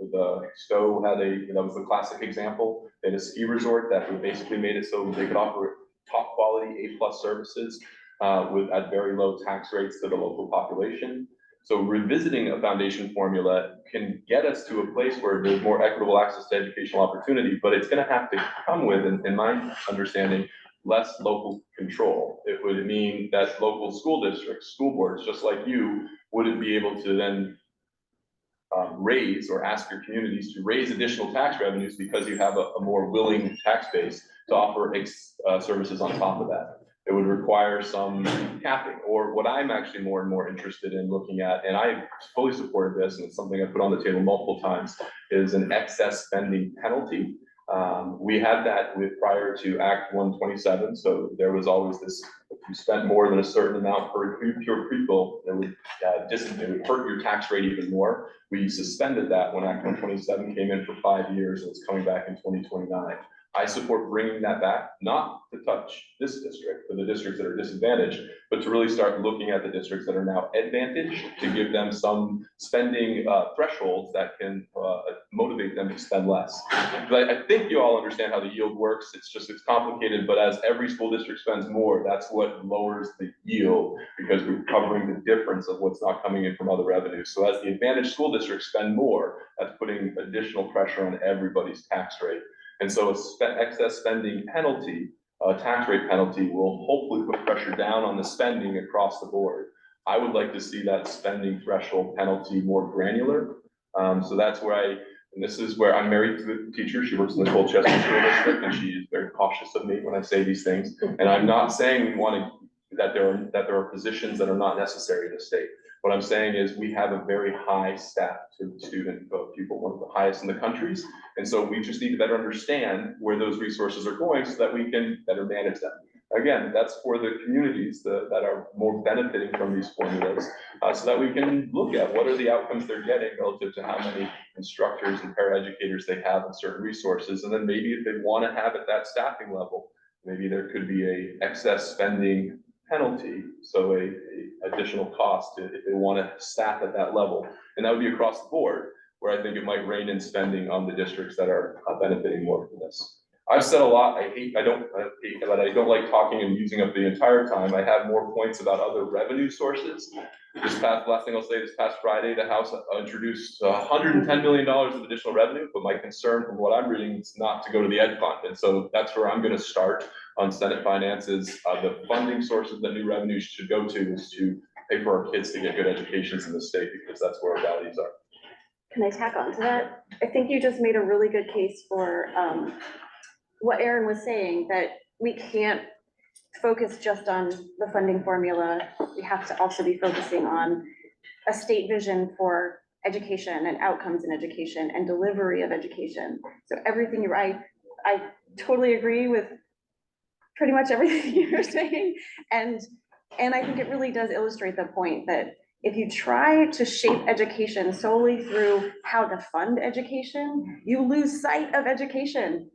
Stowe had that was the classic example. They had a ski resort that basically made it so they could offer top quality A+ services at very low tax rates to the local population. So revisiting a foundation formula can get us to a place where there's more equitable access to educational opportunity, but it's going to have to come with, in my understanding, less local control. It would mean that local school districts, school boards, just like you, wouldn't be able to then raise or ask your communities to raise additional tax revenues because you have a more willing tax base to offer services on top of that. It would require some capping, or what I'm actually more and more interested in looking at, and I fully supported this, and it's something I put on the table multiple times, is an excess spending penalty. We had that prior to Act 127, so there was always this, if you spent more than a certain amount per pure people, it would hurt your tax rate even more. We suspended that when Act 127 came in for 5 years, and it's coming back in 2029. I support bringing that back, not to touch this district, for the districts that are disadvantaged, but to really start looking at the districts that are now advantaged, to give them some spending thresholds that can motivate them to spend less. But I think you all understand how the yield works. It's complicated, but as every school district spends more, that's what lowers the yield, because we're covering the difference of what's not coming in from other revenues. So as the advantaged school districts spend more, that's putting additional pressure on everybody's tax rate. And so excess spending penalty, tax rate penalty, will hopefully put pressure down on the spending across the board. I would like to see that spending threshold penalty more granular. So that's where and this is where I'm married to the teacher. She works in the Colchester School District, and she is very cautious of me when I say these things. And I'm not saying we want to, that there are positions that are not necessary in the state. What I'm saying is we have a very high staff to student pupil, one of the highest in the countries. And so we just need to better understand where those resources are going so that we can better manage them. Again, that's for the communities that are more benefiting from these formulas, so that we can look at what are the outcomes they're getting relative to how many instructors and paraeducators they have in certain resources. And then maybe if they want to have at that staffing level, maybe there could be a excess spending penalty, so a additional cost if they want to staff at that level. And that would be across the board, where I think it might rein in spending on the districts that are benefiting more from this. I've said a lot. I don't like talking and using up the entire time. I have more points about other revenue sources. Last thing I'll say, this past Friday, the House introduced $110 million of additional revenue, but my concern from what I'm reading is not to go to the ed fund. And so that's where I'm going to start on Senate finances. The funding sources that new revenues should go to is to pay for our kids to get good educations in the state, because that's where our values are. Can I tack on to that? I think you just made a really good case for what Aaron was saying, that we can't focus just on the funding formula. We have to also be focusing on a state vision for education and outcomes in education and delivery of education. So everything I totally agree with pretty much everything you're saying. And I think it really does illustrate the point that if you try to shape education solely through how to fund education, you lose sight of education.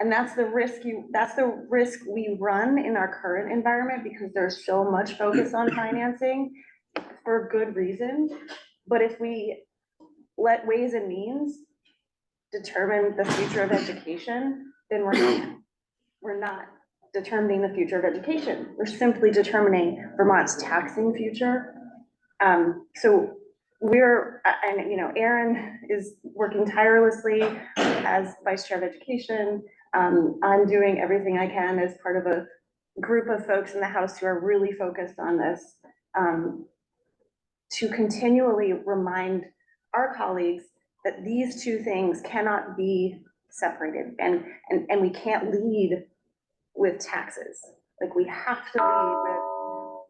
And that's the risk we run in our current environment, because there's so much focus on financing for good reason. But if we let Ways and Means determine the future of education, then we're not determining the future of education. We're simply determining Vermont's taxing future. So Aaron is working tirelessly as Vice Chair of Education. I'm doing everything I can as part of a group of folks in the House who are really focused on this, to continually remind our colleagues that these two things cannot be separated, and we can't lead with taxes. Like, we have to lead with,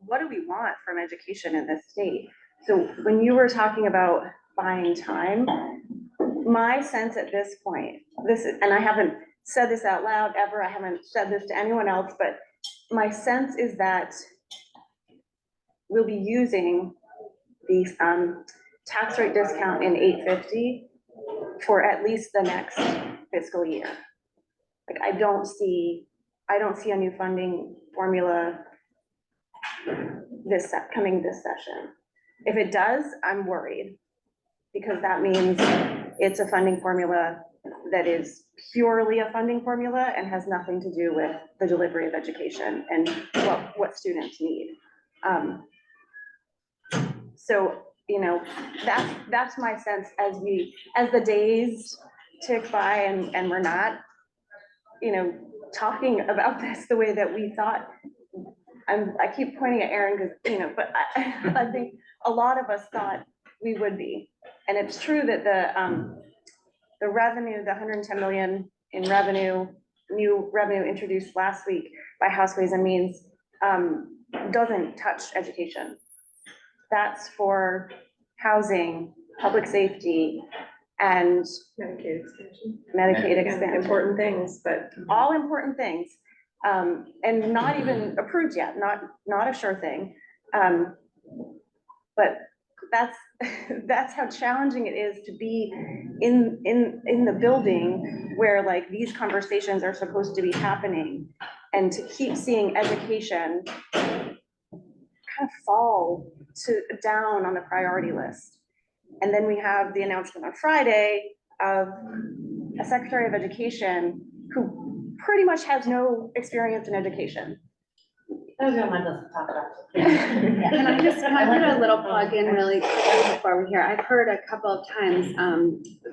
what do we want from education in this state? So when you were talking about buying time, my sense at this point, and I haven't said this out loud ever, I haven't said this to anyone else, but my sense is that we'll be using the tax rate discount in 850 for at least the next fiscal year. Like, I don't see a new funding formula coming this session. If it does, I'm worried, because that means it's a funding formula that is purely a funding formula and has nothing to do with the delivery of education and what students need. So, that's my sense as the days tick by and we're not, talking about this the way that we thought. I keep pointing at Aaron because, but I think a lot of us thought we would be. And it's true that the revenue, the 110 million in revenue, new revenue introduced last week by House Ways and Means, doesn't touch education. That's for housing, public safety, and Medicaid expansion. Medicaid Again, expansion. important things, but. All important things, and not even approved yet, not a sure thing. But that's how challenging it is to be in the building where like these conversations are supposed to be happening, and to keep seeing education kind of fall down on the priority list. And then we have the announcement on Friday of a Secretary of Education who pretty much has no experience in education. Those are my list to talk about. Can I just put a little plug in really quick before we hear? I've heard a couple of times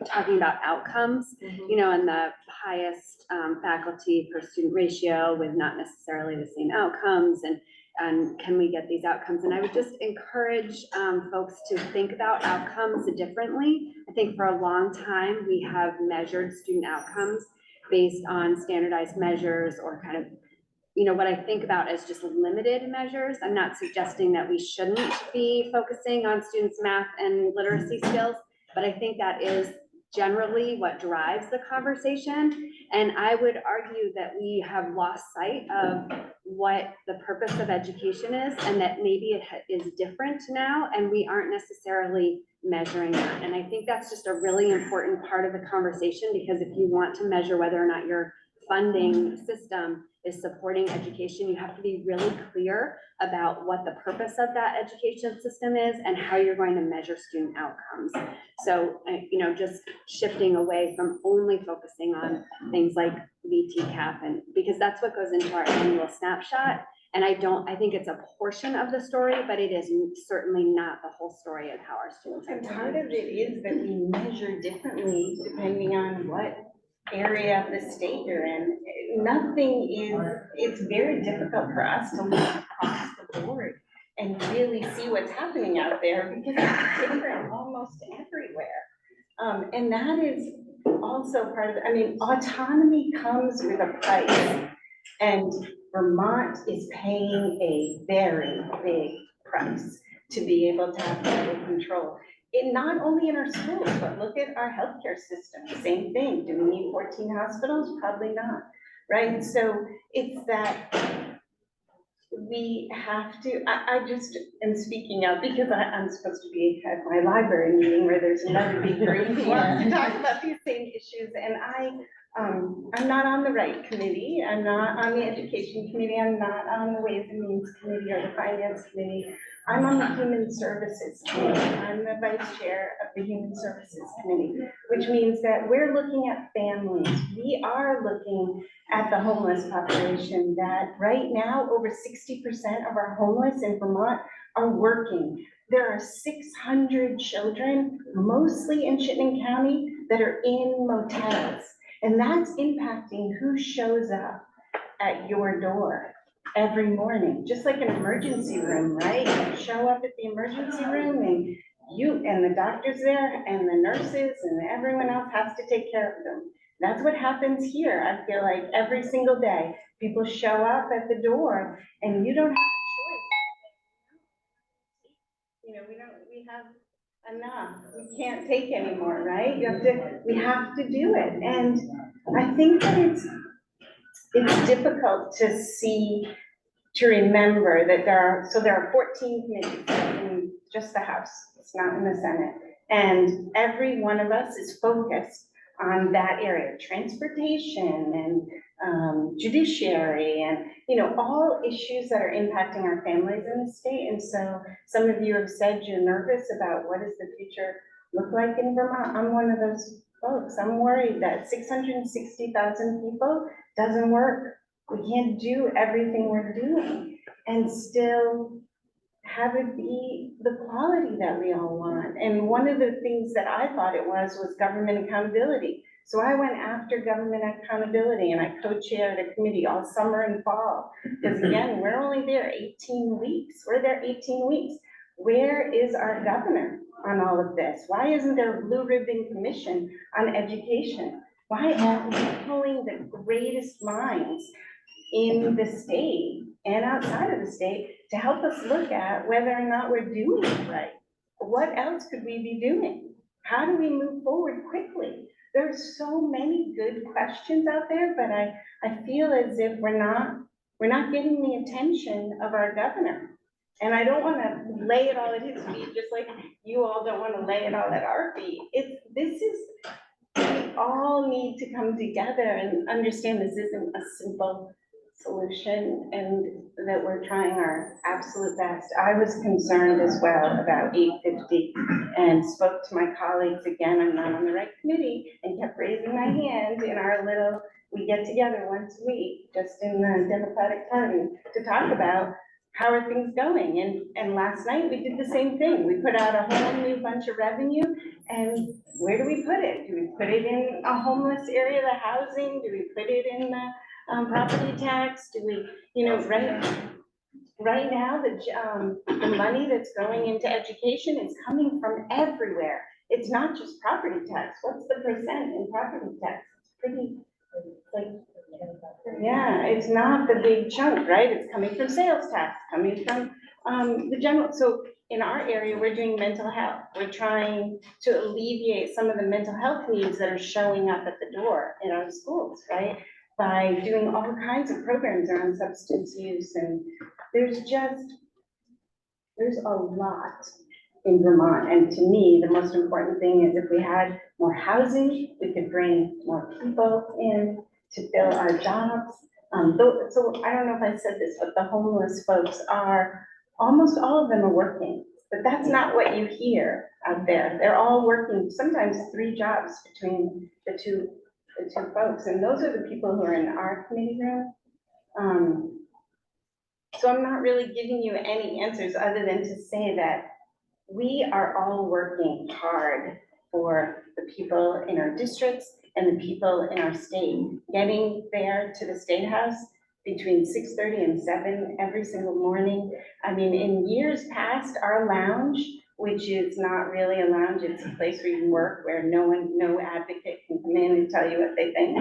talking about outcomes, you know, and the highest faculty per student ratio with not necessarily the same outcomes, and can we get these outcomes? And I would just encourage folks to think about outcomes differently. I think for a long time, we have measured student outcomes based on standardized measures or kind of, you know, what I think about as just limited measures. I'm not suggesting that we shouldn't be focusing on students' math and literacy skills, but I think that is generally what drives the conversation. And I would argue that we have lost sight of what the purpose of education is, and that maybe it is different now, and we aren't necessarily measuring that. And I think that's just a really important part of the conversation, because if you want to measure whether or not your funding system is supporting education, you have to be really clear about what the purpose of that education system is and how you're going to measure student outcomes. So, you know, just shifting away from only focusing on things like VTCAP, and because that's what goes into our annual snapshot. And I think it's a portion of the story, but it is certainly not the whole story of how our students. And part of it is that we measure differently depending on what area of the state you're in. Nothing is, it's very difficult for us to look across the board and really see what's happening out there, because it's different almost everywhere. And that is also part of it. I mean, autonomy comes with a price, and Vermont is paying a very big price to be able to have total control. Not only in our schools, but look at our healthcare system, same thing. Do we need 14 hospitals? Probably not, right? So it's that we have to, I just am speaking out because I'm supposed to be at my library meeting where there's another big group who wants to talk about these same issues. And I'm not on the right committee. I'm not on the education committee. I'm not on the Ways and Means committee or the finance committee. I'm on the Human Services Committee. I'm the vice chair of the Human Services Committee, which means that we're looking at families. We are looking at the homeless population, that right now over 60% of our homeless in Vermont are working. There are 600 children, mostly in Chittenden County, that are in motels. And that's impacting who shows up at your door every morning, just like an emergency room, right? You show up at the emergency room and the doctor's there and the nurses and everyone else has to take care of them. That's what happens here. I feel like every single day, people show up at the door and you don't have a choice. You know, we have enough. We can't take anymore, right? We have to do it. And I think that it's difficult to remember that there are 14 committees in just the House. It's not in the Senate. And every one of us is focused on that area, transportation and judiciary and, you know, all issues that are impacting our families in the state. And so some of you have said you're nervous about what does the future look like in Vermont. I'm one of those folks. I'm worried that 660,000 people doesn't work. We can't do everything we're doing and still have it be the quality that we all want. And one of the things that I thought it was government accountability. So I went after government accountability and I co-chaired a committee all summer and fall. Because again, we're only there 18 weeks. We're there 18 weeks. Where is our governor on all of this? Why isn't there a blue ribbon commission on education? Why aren't we pulling the greatest minds in the state and outside of the state to help us look at whether or not we're doing it right. What else could we be doing? How do we move forward quickly? There's so many good questions out there, but I feel as if we're not getting the attention of our governor. And I don't want to lay it all at his feet, just like you all don't want to lay it all at our feet. We all need to come together and understand this isn't a simple solution and that we're trying our absolute best. I was concerned as well about 850 and spoke to my colleagues again, I'm not on the right committee, and kept raising my hand in our little, we get together once a week, just in the Democratic Party, to talk about how are things going? And last night we did the same thing. We put out a whole new bunch of revenue, and where do we put it? Do we put it in a homeless area, the housing? Do we put it in the property tax? Do we, right now, the money that's going into education is coming from everywhere. It's not just property tax. What's the percent in property tax? It's pretty, like, yeah, it's not the big chunk, right? It's coming from sales tax, coming from the general. So in our area, we're doing mental health. We're trying to alleviate some of the mental health needs that are showing up at the door in our schools, right? By doing all kinds of programs around substance use. And there's a lot in Vermont. And to me, the most important thing is if we had more housing, we could bring more people in to fill our jobs. So I don't know if I said this, but the homeless folks almost all of them are working, but that's not what you hear out there. They're all working, sometimes 3 jobs between the two folks. And those are the people who are in our committee room. So I'm not really giving you any answers other than to say that we are all working hard for the people in our districts and the people in our state, getting there to the State House between 6:30 and 7 every single morning. I mean, in years past, our lounge, which is not really a lounge, it's a place where you work, where no advocate can come in and tell you what they think,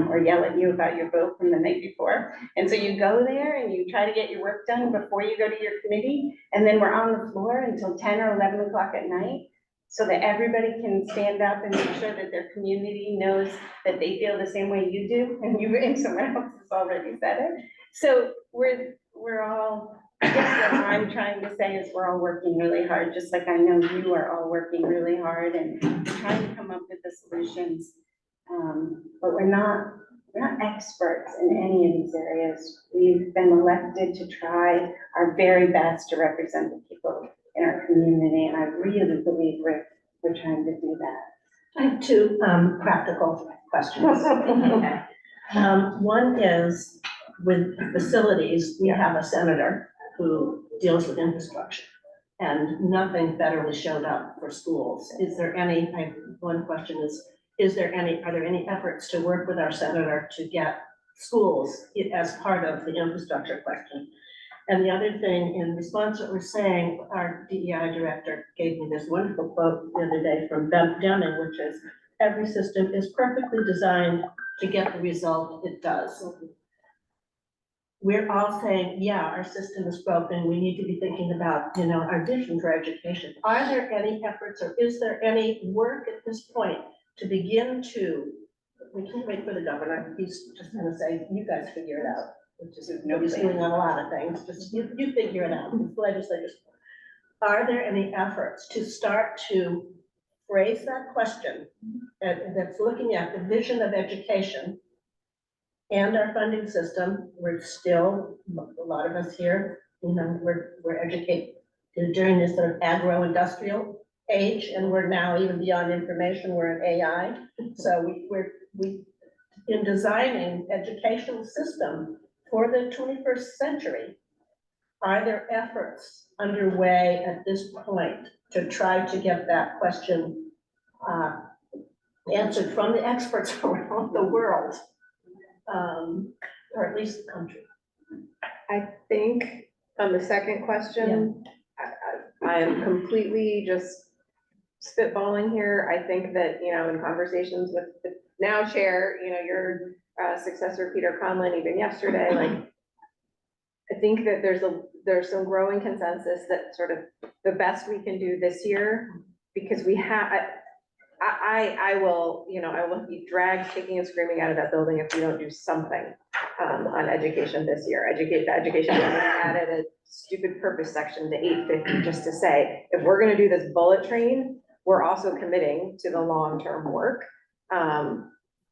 or yell at you about your vote from the night before. And so you go there and you try to get your work done before you go to your committee, and then we're on the floor until 10 or 11 o'clock at night, so that everybody can stand up and make sure that their community knows that they feel the same way you do, and someone else has already said it. So we're all, I guess what I'm trying to say is we're all working really hard, just like I know you are all working really hard and trying to come up with the solutions. But we're not experts in any of these areas. We've been elected to try our very best to represent the people in our community, and I really believe we're trying to do that. I have 2 practical questions. Okay. One is, with facilities, we have a senator who deals with infrastructure, and nothing federally showed up for schools. Is there any, one question is are there any efforts to work with our senator to get schools as part of the infrastructure question? And the other thing, in response to what we're saying, our DEI director gave me this wonderful quote the other day from Deming, which is, every system is perfectly designed to get the result it does. We're all saying, yeah, our system is broken. We need to be thinking about, our vision for education. Are there any efforts, or is there any work at this point to begin to, we can't wait for the governor. He's just gonna say, you guys figure it out. Which is nobody's doing on a lot of things, just you figure it out, it's legislators. Are there any efforts to start to phrase that question that's looking at the vision of education and our funding system? We're still, a lot of us here, we're educated during this sort of agro-industrial age, and we're now even beyond information, we're in AI. So we in designing educational system for the 21st century, are there efforts underway at this point to try to get that question answered from the experts around the world, or at least the country? I think on the second question, I am completely just spitballing here. I think that, in conversations with the now chair, your successor, Peter Conlon, even yesterday, like, I think that there's some growing consensus that sort of the best we can do this year, because we have, I will, I will be dragged kicking and screaming out of that building if we don't do something on education this year. Education added a stupid purpose section to 850 just to say, if we're gonna do this bullet train, we're also committing to the long-term work.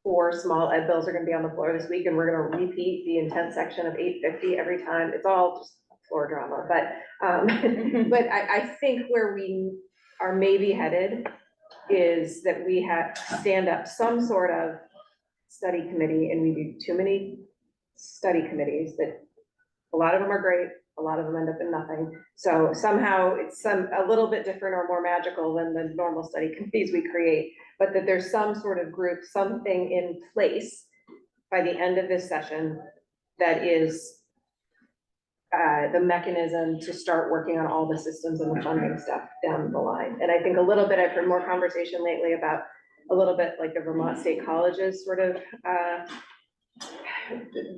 4 small ed bills are gonna be on the floor this week, and we're gonna repeat the intent section of 850 every time. It's all just floor drama, but, but I think where we are maybe headed is that we have stand up some sort of study committee, and we do too many study committees that a lot of them are great, a lot of them end up in nothing. So somehow it's a little bit different or more magical than the normal study committees we create, but that there's some sort of group, something in place by the end of this session that is the mechanism to start working on all the systems and the funding stuff down the line. And I think a little bit, I've heard more conversation lately about a little bit like the Vermont State Colleges sort of,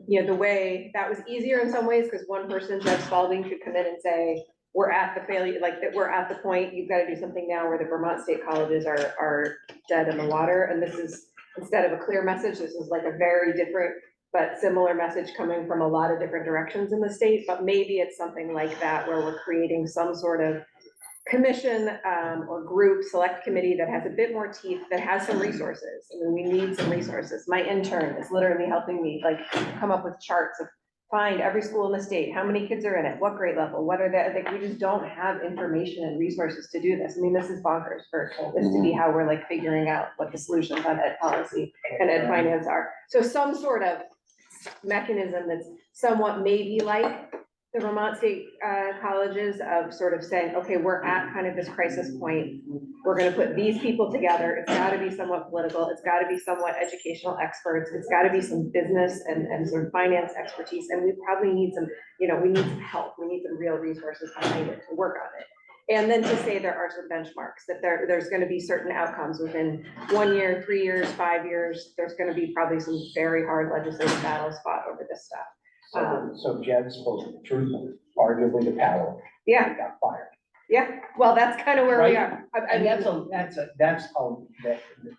the way that was easier in some ways, because one person, Jeff Spalding, could come in and say, we're at the failure, like that we're at the point, you've got to do something now, where the Vermont State Colleges are dead in the water. And this is, instead of a clear message, this is like a very different but similar message coming from a lot of different directions in the state. But maybe it's something like that, where we're creating some sort of commission or group, select committee that has a bit more teeth, that has some resources. I mean, we need some resources. My intern is literally helping me like come up with charts of find every school in the state, how many kids are in it, what grade level, what are they, like, we just don't have information and resources to do this. I mean, this is bonkers for this to be how we're like figuring out what the solutions on ed policy and ed finance are. So some sort of mechanism that's somewhat maybe like the Vermont State Colleges, of sort of saying, okay, we're at kind of this crisis point. We're gonna put these people together. It's gotta be somewhat political. It's gotta be somewhat educational experts. It's gotta be some business and sort of finance expertise. And we probably need some, we need some help. We need some real resources behind it to work on it. And then to say there are some benchmarks, that there's gonna be certain outcomes within 1 year, 3 years, 5 years. There's gonna be probably some very hard legislative battles fought over this stuff. So Jed spoke the truth, arguably the power. Yeah. Got fired. Yeah, well, that's kind of where we Right? are. And that's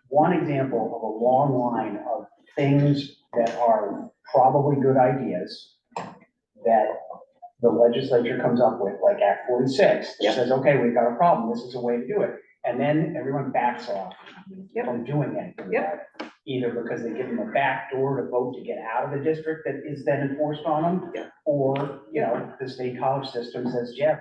one example of a long line of things that are probably good ideas that the legislature comes up with, like Act 46, that says, okay, we've got a problem, this is a way to do it. And then everyone backs off from doing anything about it. Either because they give them a back door to vote to get out of the district that is then enforced on them, or, the state college system says, Jeff,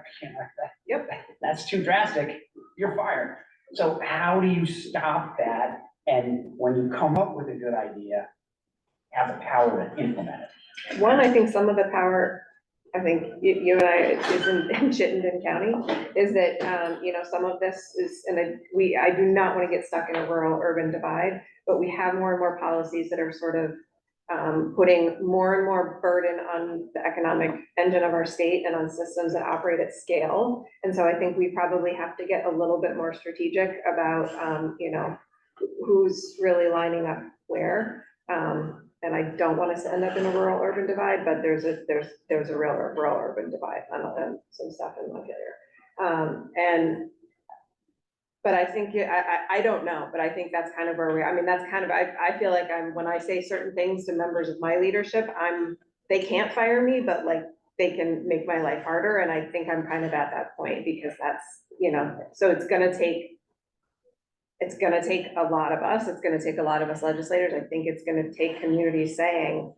that's too drastic, you're fired. So how do you stop that? And when you come up with a good idea, have the power to implement it. One, I think some of the power, I think you and I, is in Chittenden County, is that, some of this is, and I do not want to get stuck in a rural urban divide, but we have more and more policies that are sort of putting more and more burden on the economic engine of our state and on systems that operate at scale. And so I think we probably have to get a little bit more strategic about, who's really lining up where. And I don't want us to end up in a rural urban divide, but there's a real rural urban divide on some stuff in Montpelier. But I think, I don't know, but I think that's kind of where I feel like when I say certain things to members of my leadership, they can't fire me, but like, they can make my life harder. And I think I'm kind of at that point, because that's, so it's gonna take a lot of us. It's gonna take a lot of us legislators. I think it's gonna take communities saying,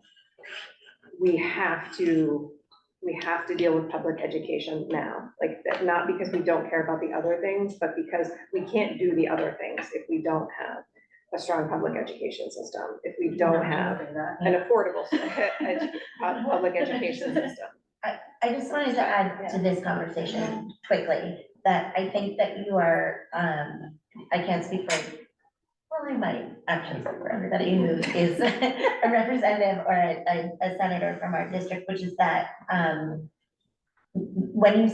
we have to deal with public education now. Like, not because we don't care about the other things, but because we can't do the other things if we don't have a strong public education system, if we don't have an affordable public education system. I just wanted to add to this conversation quickly, that I think that you are, I can't speak for, well, I might actually speak for everybody who is a representative or a senator from our district, which is that, when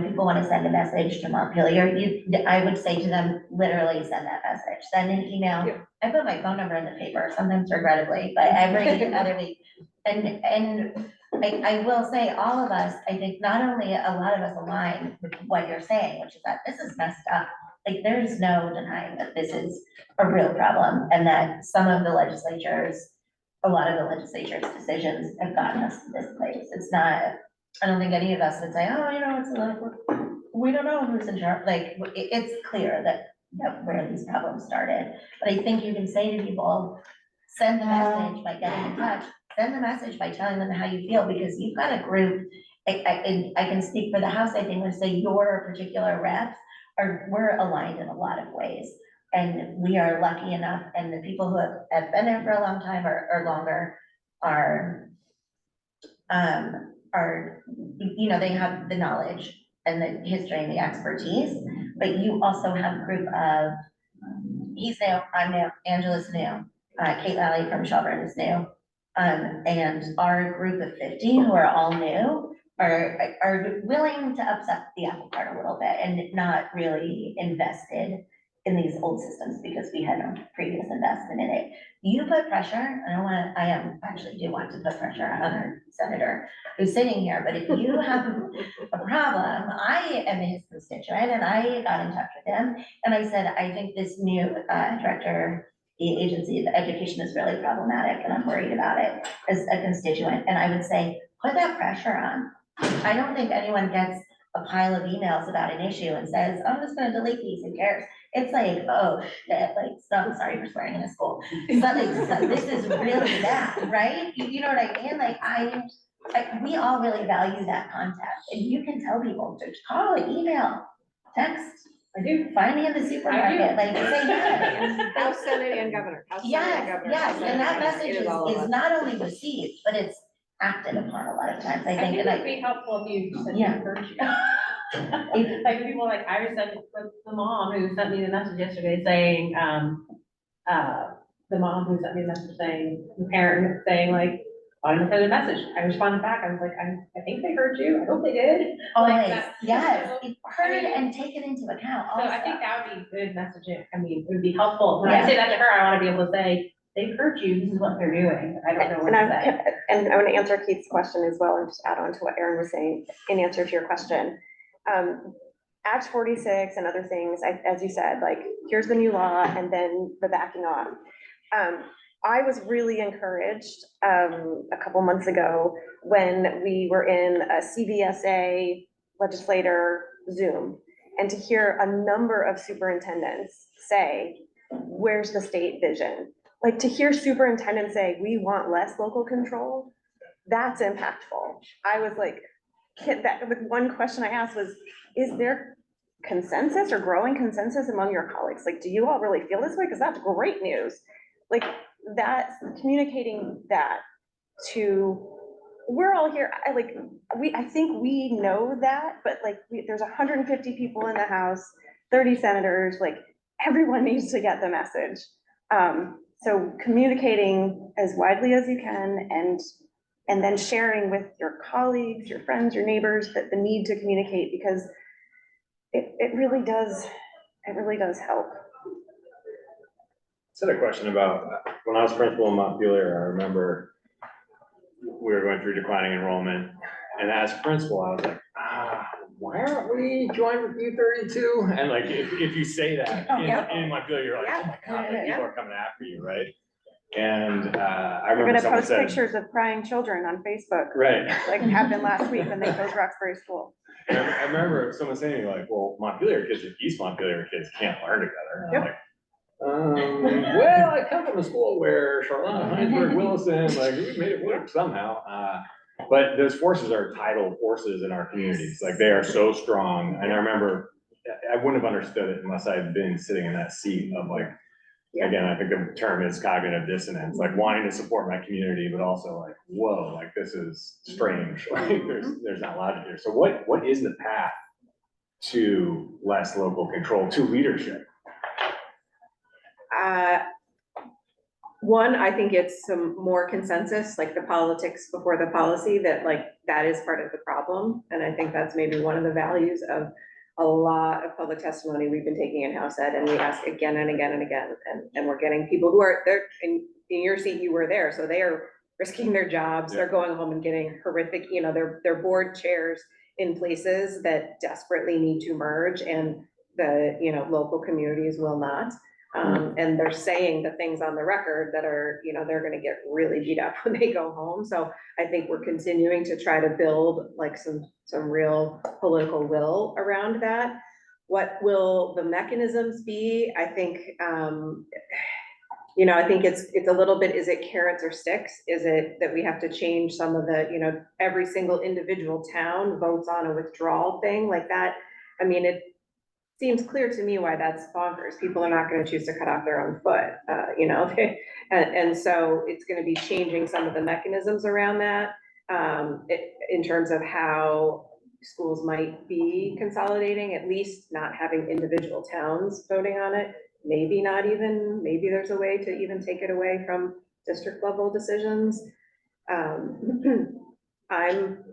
people want to send a message to Montpelier, I would say to them, literally send that message, send an email. I put my phone number in the paper, sometimes regrettably, but every other week. And I will say, all of us, I think not only a lot of us align with what you're saying, which is that this is messed up. Like, there's no denying that this is a real problem and that some of the legislatures, a lot of the legislature's decisions have gotten us to this place. It's not, I don't think any of us would say, oh, you know, it's like, we don't know who's in charge. Like, it's clear that where these problems started. But I think you can say to people, send the message by getting in touch, send the message by telling them how you feel, because you've got a group. I can speak for the House, I think, when say your particular reps we're aligned in a lot of ways. And we are lucky enough, and the people who have been there for a long time or longer are, you know, they have the knowledge and the history and the expertise, but you also have a group of, he's new, I'm new, Angela's new, Kate Lally from Shelburne is new. And our group of 50 who are all new are willing to upset the apple cart a little bit and not really invested in these old systems because we had no previous investment in it. You put pressure, I actually do want to put pressure on our senator who's sitting here, but if you have a problem, I am his constituent and I got in touch with him and I said, I think this new director, the agency of education is really problematic and I'm worried about it as a constituent. And I would say, put that pressure on. I don't think anyone gets a pile of emails about an issue and says, I'm just gonna delete these, who cares? It's like, oh, shit, like, so sorry for swearing in a school. This is really bad, right? You know what I mean? Like, we all really value that contact. And you can tell people to call, email, text. I do. Find me in the supermarket, like, say hi. House, Senate, and Governor. House, Senate, and Yes, Governor. yes, and that message It is all of is us. not only received, but it's acted upon a lot of times, I think. And it'd be helpful if you said Yeah. you heard you. Like people like I sent the mom who sent me the message yesterday saying, the mom who sent me the message saying, the parent saying like, I didn't send a message. I responded back. I was like, I think they heard you. I hope they did. Like always, that. yes, So, heard and taken into account So also. I think that would be good messaging. I mean, it would be helpful. When I say that to her, I want to be able to say, they've heard you, this is what they're doing. I don't know what to say. And I want to answer Keith's question as well, and just add on to what Erin was saying in answer to your question. Act 46 and other things, as you said, like, here's the new law and then the backing off. I was really encouraged a couple months ago when we were in a CVSA legislator Zoom, and to hear a number of superintendents say, where's the state vision? Like, to hear superintendents say, we want less local control, that's impactful. I was like, the one question I asked was, is there consensus or growing consensus among your colleagues? Like, do you all really feel this way? Because that's great news. Like, that, communicating that to, we're all here, I think we know that, but like, there's 150 people in the House, 30 senators, like, everyone needs to get the message. So communicating as widely as you can, and then sharing with your colleagues, your friends, your neighbors, that the need to communicate, because it really does help. Said a question about, when I was principal in Montpelier, I remember we were going through declining enrollment, and as principal, I was like, why aren't we joined with U32? And like, if you say that in Montpelier, you're like, oh my God, like, people are coming after you, right? And I We're remember gonna someone post said, pictures of crying children on Facebook. right. Like it happened last week when they closed Roxbury School. And I remember someone saying like, well, Montpelier kids and East Montpelier kids can't learn together. And I'm like, well, I come from a school where Charlotte, Heinsberg, Williston, like, we made it work somehow. But those forces are tidal forces in our communities. Like, they are so strong. And I remember, I wouldn't have understood it unless I had been sitting in that seat of like, again, I think the term is cognitive dissonance, like wanting to support my community, but also like, whoa, like this is strange. Like there's not logic here. So what is the path to less local control, to leadership? One, I think it's some more consensus, like the politics before the policy, that like, that is part of the problem. And I think that's maybe one of the values of a lot of public testimony we've been taking in House Ed, and we ask again and again and again, and we're getting people who are there, in your seat, you were there, so they are risking their jobs, they're going home and getting horrific, you know, they're board chairs in places that desperately need to merge, and the, you know, local communities will not. And they're saying the things on the record that are, you know, they're gonna get really beat up when they go home. So I think we're continuing to try to build like some real political will around that. What will the mechanisms be? I think, you know, I think it's a little bit, is it carrots or sticks? Is it that we have to change some of the, you know, every single individual town votes on a withdrawal thing like that? I mean, it seems clear to me why that's bonkers. People are not gonna choose to cut off their own foot, you know? And so it's gonna be changing some of the mechanisms around that, in terms of how schools might be consolidating, at least not having individual towns voting on it. Maybe not even, maybe there's a way to even take it away from district level decisions. I'm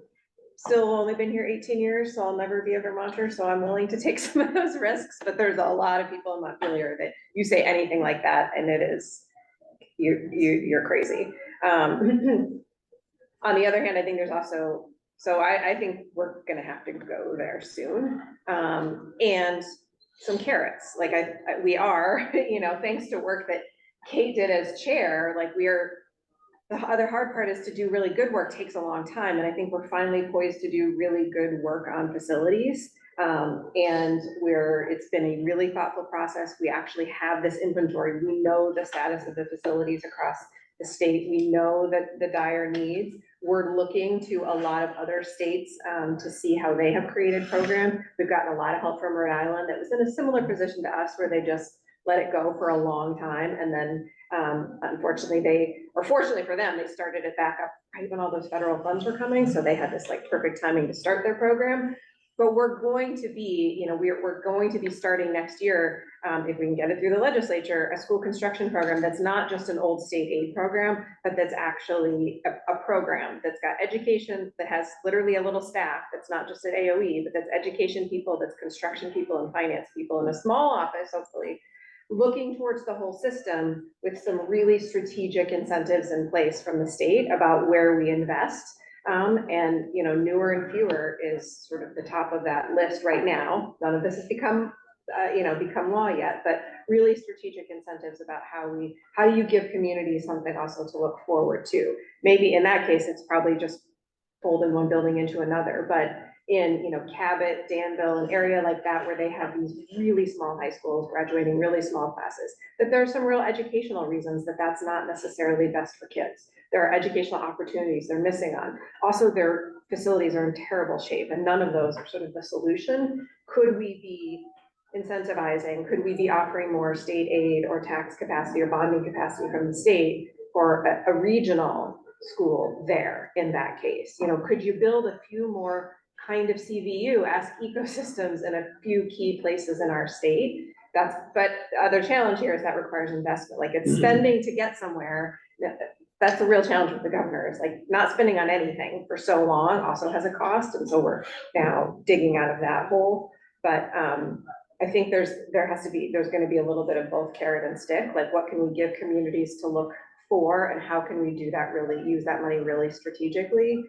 still only been here 18 years, so I'll never be a Vermonter, so I'm willing to take some of those risks, but there's a lot of people in Montpelier that you say anything like that and it is, you're crazy. On the other hand, I think there's also, so I think we're gonna have to go there soon. And some carrots, like we are, you know, thanks to work that Kate did as chair, like the other hard part is to do really good work takes a long time. And I think we're finally poised to do really good work on facilities. And it's been a really thoughtful process. We actually have this inventory. We know the status of the facilities across the state. We know that the dire needs. We're looking to a lot of other states to see how they have created programs. We've gotten a lot of help from Rhode Island that was in a similar position to us, where they just let it go for a long time. And then unfortunately fortunately for them, they started it back up right when all those federal funds were coming. So they had this like perfect timing to start their program. But we're going to be, you know, we're going to be starting next year, if we can get it through the legislature, a school construction program that's not just an old state aid program, but that's actually a program that's got education, that has literally a little staff, that's not just an AOE, but that's education people, that's construction people and finance people in a small office, hopefully, looking towards the whole system with some really strategic incentives in place from the state about where we invest. And, you know, newer and fewer is sort of the top of that list right now. None of this has become law yet, but really strategic incentives about how do you give communities something also to look forward to. Maybe in that case, it's probably just folding one building into another, but in, you know, Cabot, Danville, an area like that, where they have these really small high schools graduating really small classes, that there are some real educational reasons that that's not necessarily best for kids. There are educational opportunities they're missing on. Also, their facilities are in terrible shape, and none of those are sort of the solution. Could we be incentivizing? Could we be offering more state aid or tax capacity or bonding capacity from the state for a regional school there in that case? You know, could you build a few more kind of CVU-esque ecosystems in a few key places in our state? But the other challenge here is that requires investment. Like, it's spending to get somewhere. That's the real challenge with the governor, is like not spending on anything for so long also has a cost. And so we're now digging out of that hole. But I think there's going to be a little bit of both carrot and stick. Like, what can we give communities to look for, and how can we do that, really use that money really strategically?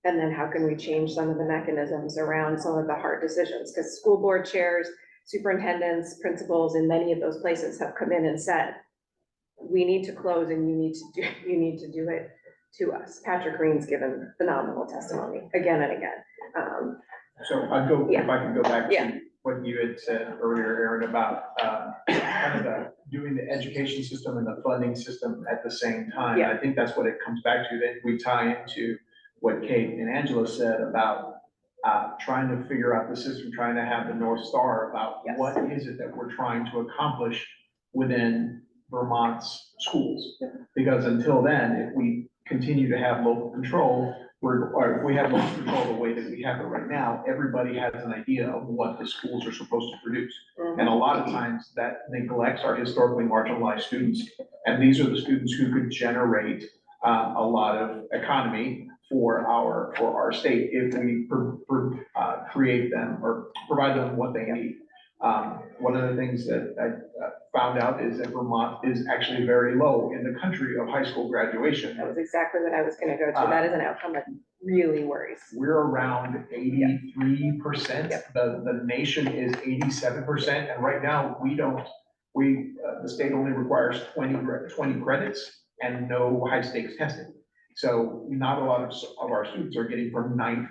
And then how can we change some of the mechanisms around some of the hard decisions? Because school board chairs, superintendents, principals in many of those places have come in and said, we need to close, and you need to do it to us. Patrick Green's given phenomenal testimony again and again. So if I can go back to what you had said earlier, Erin, about kind of doing the education system and the funding system at the same time. I think that's what it comes back to, that we tie into what Kate and Angela said about trying to figure out the system, trying to have the North Star about what is it that we're trying to accomplish within Vermont's schools. Because until then, if we continue to have local control, or if we have local control the way that we have it right now, everybody has an idea of what the schools are supposed to produce. And a lot of times that neglects our historically marginalized students. And these are the students who could generate a lot of economy for our state if we create them or provide them what they need. One of the things that found out is that Vermont is actually very low in the country of high school graduation. That was exactly what I was gonna go to. That is an outcome that really worries. We're around 83%. The nation is 87%, and right now, the state only requires 20 credits and no high stakes testing. So not a lot of our students are getting from 9th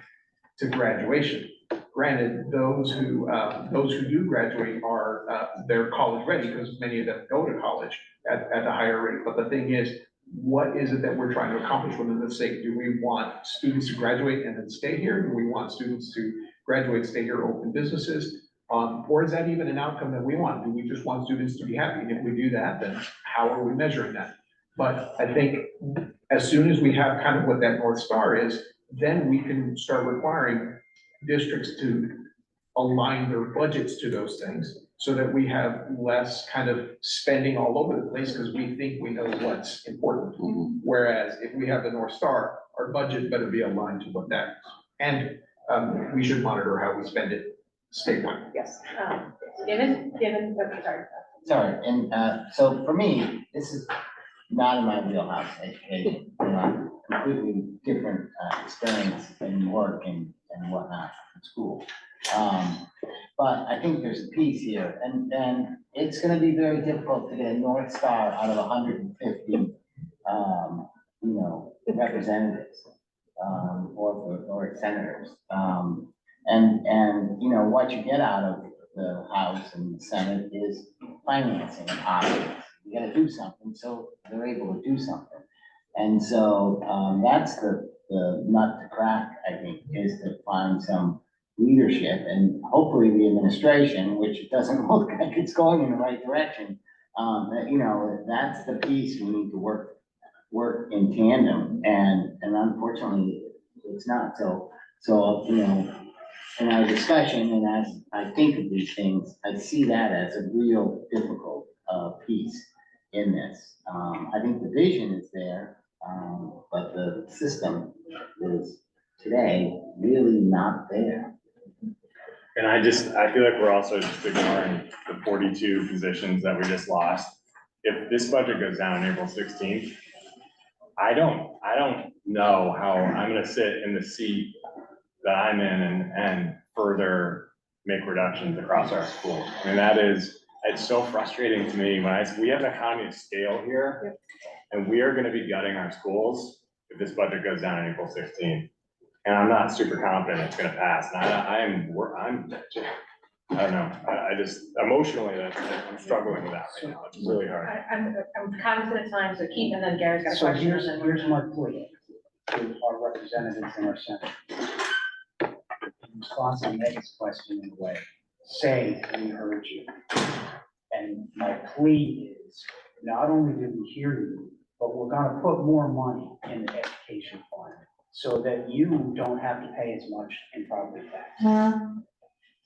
to graduation. Granted, those who do graduate are, they're college ready, because many of them go to college at a higher rate. But the thing is, what is it that we're trying to accomplish within the state? Do we want students to graduate and then stay here? Do we want students to graduate, stay here, open businesses? Or is that even an outcome that we want? Do we just want students to be happy? And if we do that, then how are we measuring that? But I think as soon as we have kind of what that North Star is, then we can start requiring districts to align their budgets to those things, so that we have less kind of spending all over the place because we think we know what's important. Whereas if we have the North Star, our budget better be aligned to what that is. And we should monitor how we spend it statewide. Yes. Given, sorry. Sorry, and so for me, this is not in my wheelhouse, education, completely different experience and work and whatnot in school. But I think there's a piece here, and it's gonna be very difficult to get a North Star out of 150, representatives, or senators. And what you get out of the House and the Senate is financing options. You gotta do something, so they're able to do something. And so, that's the nut to crack, I think, is to find some leadership, and hopefully the administration, which it doesn't look like it's going in the right direction, that's the piece we need to work in tandem, and unfortunately, it's not. So, in our discussion, and as I think of these things, I see that as a real difficult piece in this. I think the vision is there, but the system is today really not there. And I feel like we're also just ignoring the 42 positions that we just lost. If this budget goes down April 16th, I don't know how I'm gonna sit in the seat that I'm in and further make reductions across our school. I mean, it's so frustrating to me when we have an economy of scale here, and we are gonna be gutting our schools if this budget goes down on April 16th. And I'm not super confident it's gonna pass. And I don't know, I just emotionally, I'm struggling with that right now. It's really hard. I'm cognizant of time, so keep, and then Gary's got a So question. here's and then we're my plea to our representatives in our Senate. In response to Meg's question in a way, say, we heard you. And my plea is, not only did we hear you, but we're gonna put more money in the education fund so that you don't have to pay as much in property tax.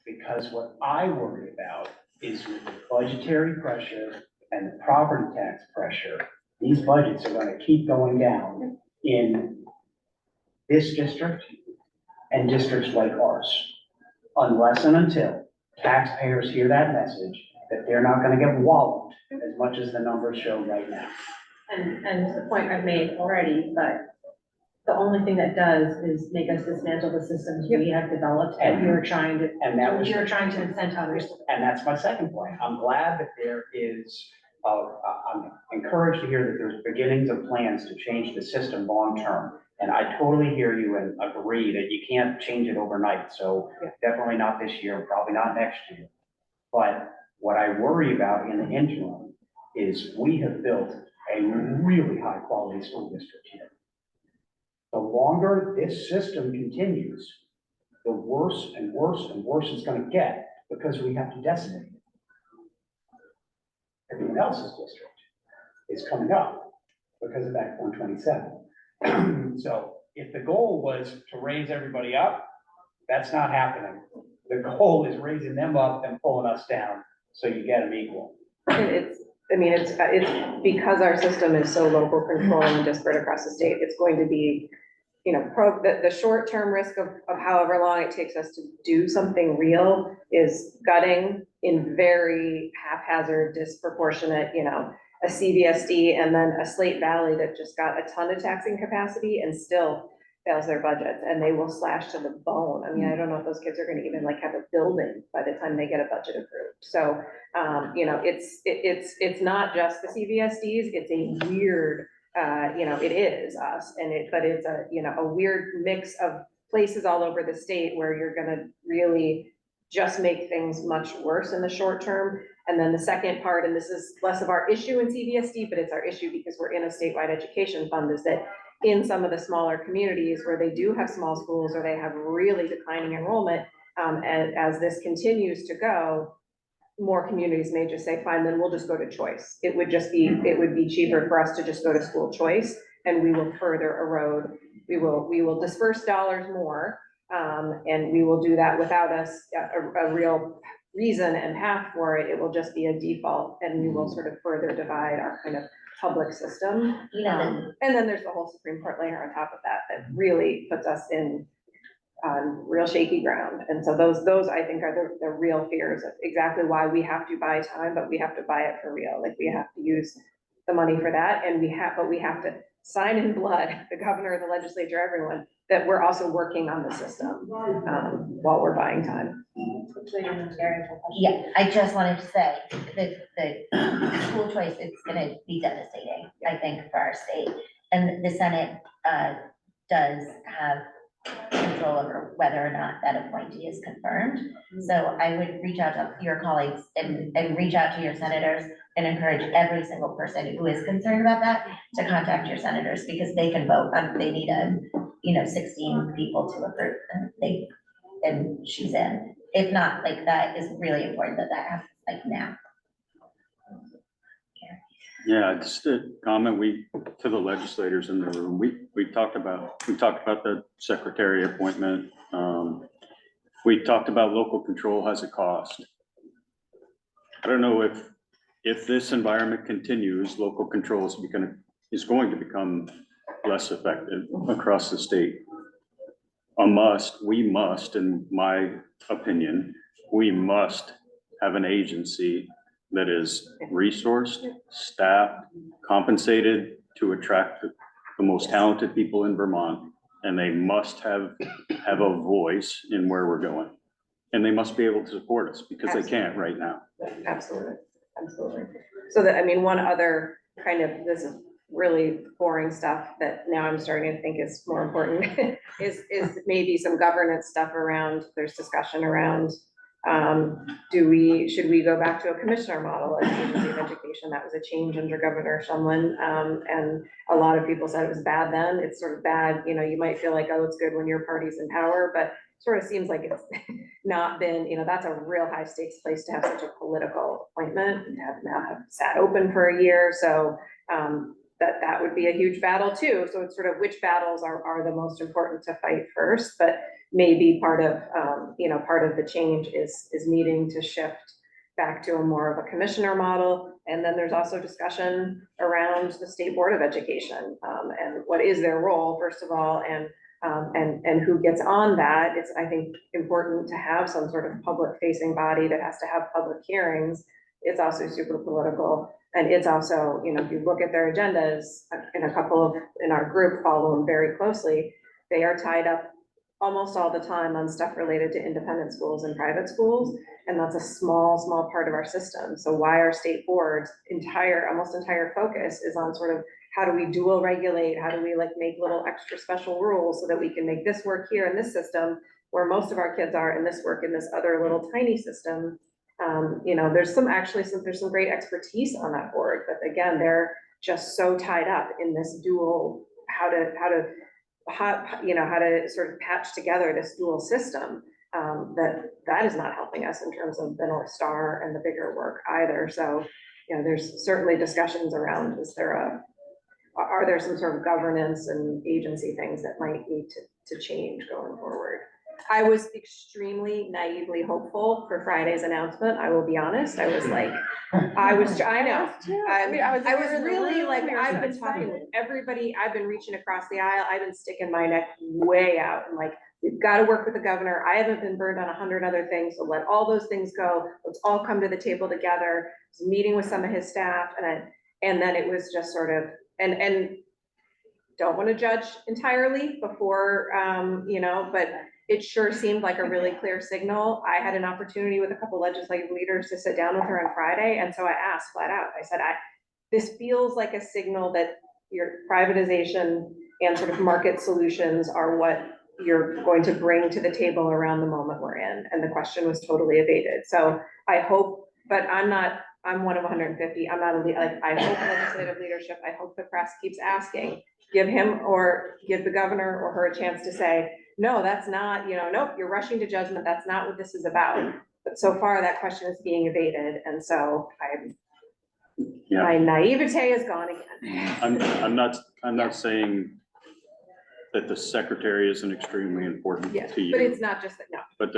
Because what I worry about is with the budgetary pressure and the property tax pressure, these budgets are gonna keep going down in this district and districts like ours. Unless and until taxpayers hear that message, that they're not gonna get walloped as much as the numbers show right now. And it's the point I've made already, but the only thing that does is make us dismantle the systems we have developed, and you're trying to incent others. And that's my second point. I'm glad that there is, I'm encouraged to hear that there's beginnings of plans to change the system long-term. And I totally hear you and agree that you can't change it overnight. So definitely not this year, probably not next year. But what I worry about in the interim is we have built a really high-quality school district here. The longer this system continues, the worse and worse and worse it's gonna get, because we have to decimate it. Everyone else's district is coming up because of Act 127. So if the goal was to raise everybody up, that's not happening. The goal is raising them up and pulling us down, so you get them equal. It's because our system is so local control and disparate across the state, it's going to be the short-term risk of however long it takes us to do something real is gutting in very haphazard, disproportionate, a CVSD and then a Slate Valley that just got a ton of taxing capacity and still fails their budgets, and they will slash to the bone. I mean, I don't know if those kids are gonna even like have a building by the time they get a budget approved. So, it's not just the CVSDs, it's a weird, it is us, but it's a weird mix of places all over the state where you're gonna really just make things much worse in the short term. And then the second part, and this is less of our issue in CVSD, but it's our issue because we're in a statewide education fund, is that in some of the smaller communities where they do have small schools or they have really declining enrollment, and as this continues to go, more communities may just say, fine, then we'll just go to choice. It would be cheaper for us to just go to school choice, and we will further erode. We will disperse dollars more, and we will do that without us a real reason and path for it. It will just be a default, and we will sort of further divide our kind of public system. And then there's the whole Supreme Court layer on top of that really puts us on real shaky ground. And so those I think are the real fears of exactly why we have to buy time, but we have to buy it for real. Like, we have to use the money for that, and we have to sign in blood, the governor, the legislature, everyone, that we're also working on the system while we're buying time. Yeah, I just wanted to say that the school choice, it's gonna be devastating, I think, for our state. And the Senate does have control over whether or not that appointee is confirmed. So I would reach out to your colleagues and reach out to your senators and encourage every single person who is concerned about that to contact your senators, because they can vote. They need 16 people to approve, and she's in. If not, like, that is really important that happens like now. Yeah, just a comment, to the legislators in the room, we talked about the secretary appointment. We talked about local control has a cost. I don't know if this environment continues, local control is going to become less effective across the state. We must, in my opinion, we must have an agency that is resourced, staffed, compensated to attract the most talented people in Vermont. And they must have a voice in where we're going. And they must be able to support us, because they can't right now. Absolutely. So one other kind of, this is really boring stuff that now I'm starting to think is more important, is maybe some governance stuff around, there's discussion around, should we go back to a commissioner model as agency of education? That was a change under Governor Champlain, and a lot of people said it was bad then. It's sort of bad, you might feel like, oh, it's good when your party's in power, but sort of seems like it's not been, that's a real high stakes place to have such a political appointment, and now have sat open for a year. So that would be a huge battle too. So it's sort of which battles are the most important to fight first, but maybe part of the change is needing to shift back to a more of a commissioner model. And then there's also discussion around the State Board of Education, and what is their role, first of all, and who gets on that. It's, I think, important to have some sort of public facing body that has to have public hearings. It's also super political. And it's also, if you look at their agendas, and a couple in our group follow them very closely, they are tied up almost all the time on stuff related to independent schools and private schools. And that's a small part of our system. So why our state board's almost entire focus is on sort of how do we dual regulate? How do we make little extra special rules so that we can make this work here in this system where most of our kids are, and this work in this other little tiny system? There's some great expertise on that board, but again, they're just so tied up in this dual, how to sort of patch together this dual system, that is not helping us in terms of the North Star and the bigger work either. So, there's certainly discussions around, are there some sort of governance and agency things that might need to change going forward? I was extremely naively hopeful for Friday's announcement, I will be honest, I was like, I know. I was really like, I've been talking with everybody, I've been reaching across the aisle, I've been sticking my neck way out and like, we've got to work with the governor. I haven't been burned on 100 other things, so let all those things go. Let's all come to the table together. I was meeting with some of his staff and then it was just sort of, and don't want to judge entirely before, but it sure seemed like a really clear signal. I had an opportunity with a couple legislative leaders to sit down with her on Friday. And so I asked flat out, I said, this feels like a signal that your privatization and sort of market solutions are what you're going to bring to the table around the moment we're in. And the question was totally evaded. So I hope, but I'm one of 150. I'm not I hope legislative leadership, I hope the press keeps asking, give him or give the governor or her a chance to say, no, that's not, nope, you're rushing to judgment. That's not what this is about. But so far that question is being evaded. And so my naivete is gone again. I'm not saying that the secretary isn't extremely important to you. But it's not just that, no. But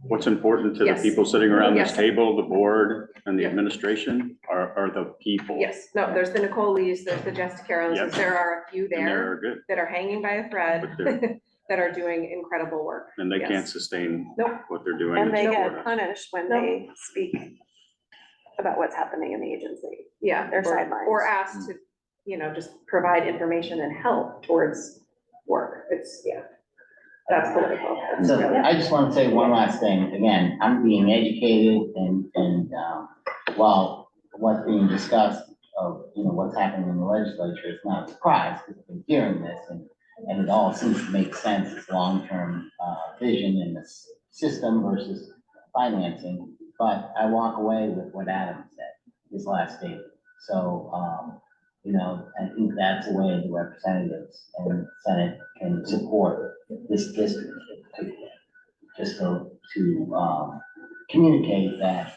what's important to the people sitting around this Yes. table, the board and the administration are the people. Yes, no, there's the Nicole Lees, there's the Jessica Carols, Yep. there are a few And there they're good. that are hanging by a thread But they're- that are doing incredible work. And they Yes. can't sustain Nope. what they're doing. And they in get Florida. punished when they speak about what's happening in the agency. Yeah. They're or- sidelines. Or asked to, just provide information and help towards work. It's, that's political. So I just want to say one last thing. Again, I'm being educated while what's being discussed of, what's happening in the legislature is not a surprise because I've been hearing this and it all seems to make sense as long-term vision in this system versus financing. But I walk away with what Adam said, his last statement. So, I think that's the way the representatives and Senate can support this district. Just to communicate that,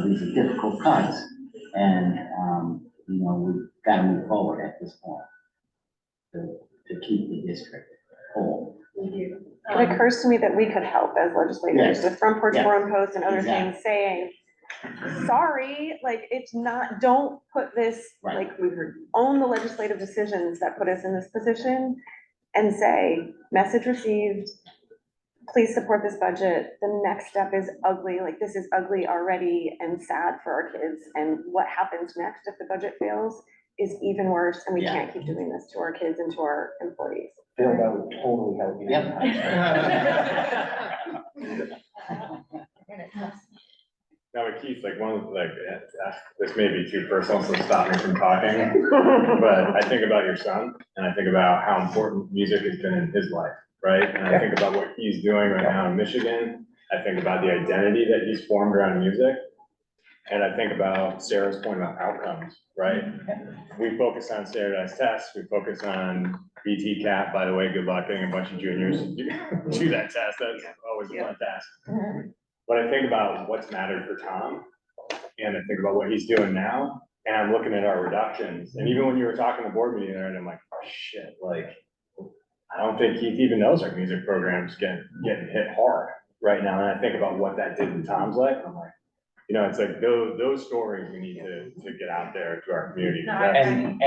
these are difficult cuts and, we've got to move forward at this point to keep the district whole. It occurs to me that we could help as legislators with front porch forum posts and other things saying, sorry, like it's not, don't put this, like we own the legislative decisions that put us in this position and say, message received, please support this budget. The next step is ugly, like this is ugly already and sad for our kids. And what happens next if the budget fails is even worse. And we can't keep doing this to our kids and to our employees. Phil, that would totally help you. Now with Keith, like this may be too personal, so stop me from talking. But I think about your son and I think about how important music has been in his life, right? And I think about what he's doing right now in Michigan. I think about the identity that he's formed around music. And I think about Sarah's point about outcomes, right? We focus on standardized tests. We focus on BT CAP, by the way, good luck getting a bunch of juniors to do that test. That's always a fun task. But I think about what's mattered for Tom, and I think about what he's doing now, and I'm looking at our reductions. And even when you were talking the board meeting there, and I'm like, oh shit, like, I don't think Keith even knows our music program's getting hit hard right now. And I think about what that did in Tom's life, and I'm like, it's like those stories we need to get out there to our community. And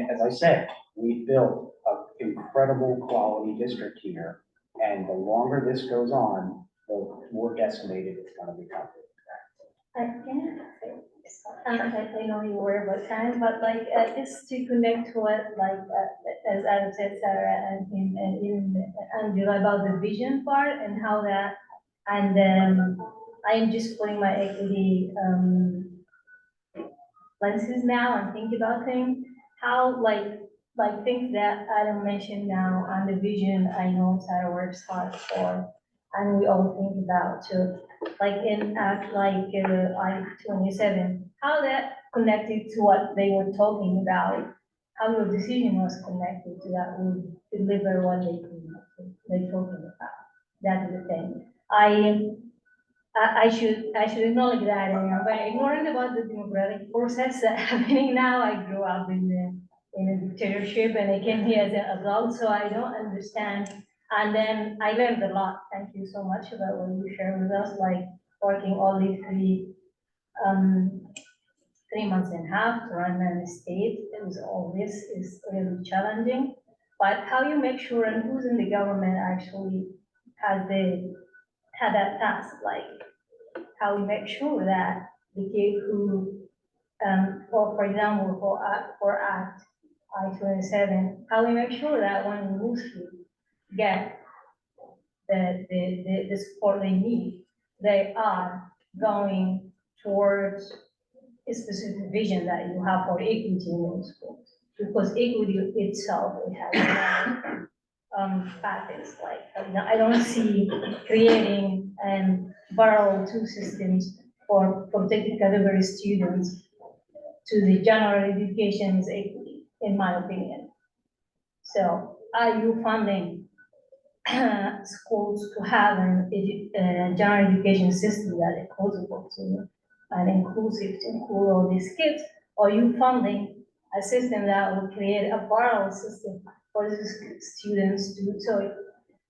as I said, we built an incredible quality district here. And the longer this goes on, the more decimated it's gonna become. I know you worry about time, but just to connect to what, as Adam said, Sarah, and even Angela about the vision part and how that, and I'm just putting my equity lenses now and think about things, how things that Adam mentioned now and the vision I know Sarah works hard for, and we all think about too, in Act I-27, how that connected to what they were talking about, how your decision was connected to that, will deliver what they're talking about. That is the thing. I should acknowledge that, but ignorant about the democratic process that's happening now. I grew up in a dictatorship and I came here as an adult, so I don't understand And then I learned a lot. Thank you so much about what you shared with us, like working all these 3 months and a half to run an estate. It was all this is really challenging. But how you make sure and who's in the government actually had that task, like how we make sure that the kid who, for example, for Act I-27, how we make sure that when we move to get the support they need, they are going towards a specific vision that you have for equity in those schools. Because equity itself, it has factors, like, I don't see creating and borrow two systems for protected category students to the general education is equity, in my opinion. So are you funding schools to have a general education system that is equitable to and inclusive to include all these kids? Or are you funding a system that will create a borrow system for these students to,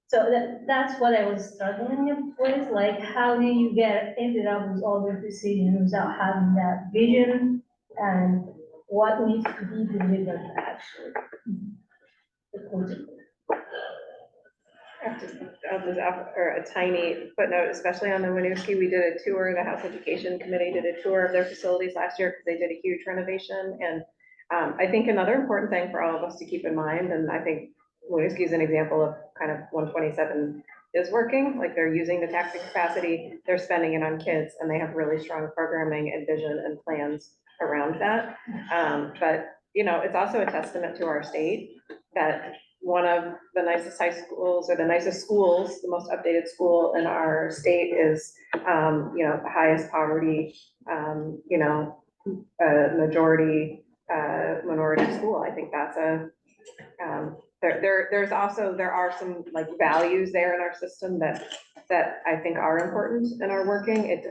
so that's what I was struggling with, like how do you ended up with all the decisions without having that vision and what needs to be delivered actually? I'll just offer a tiny footnote, especially on the Winooski. We did a tour, the House Education Committee did a tour of their facilities last year because they did a huge renovation. And I think another important thing for all of us to keep in mind, and I think Winooski is an example of kind of 127 is working, like they're using the taxing capacity, they're spending it on kids, and they have really strong programming and vision and plans around that. But, it's also a testament to our state that one of the nicest high schools or the nicest schools, the most updated school in our state is, the highest poverty, minority school. I think that's there are some like values there in our system that I think are important in our working. It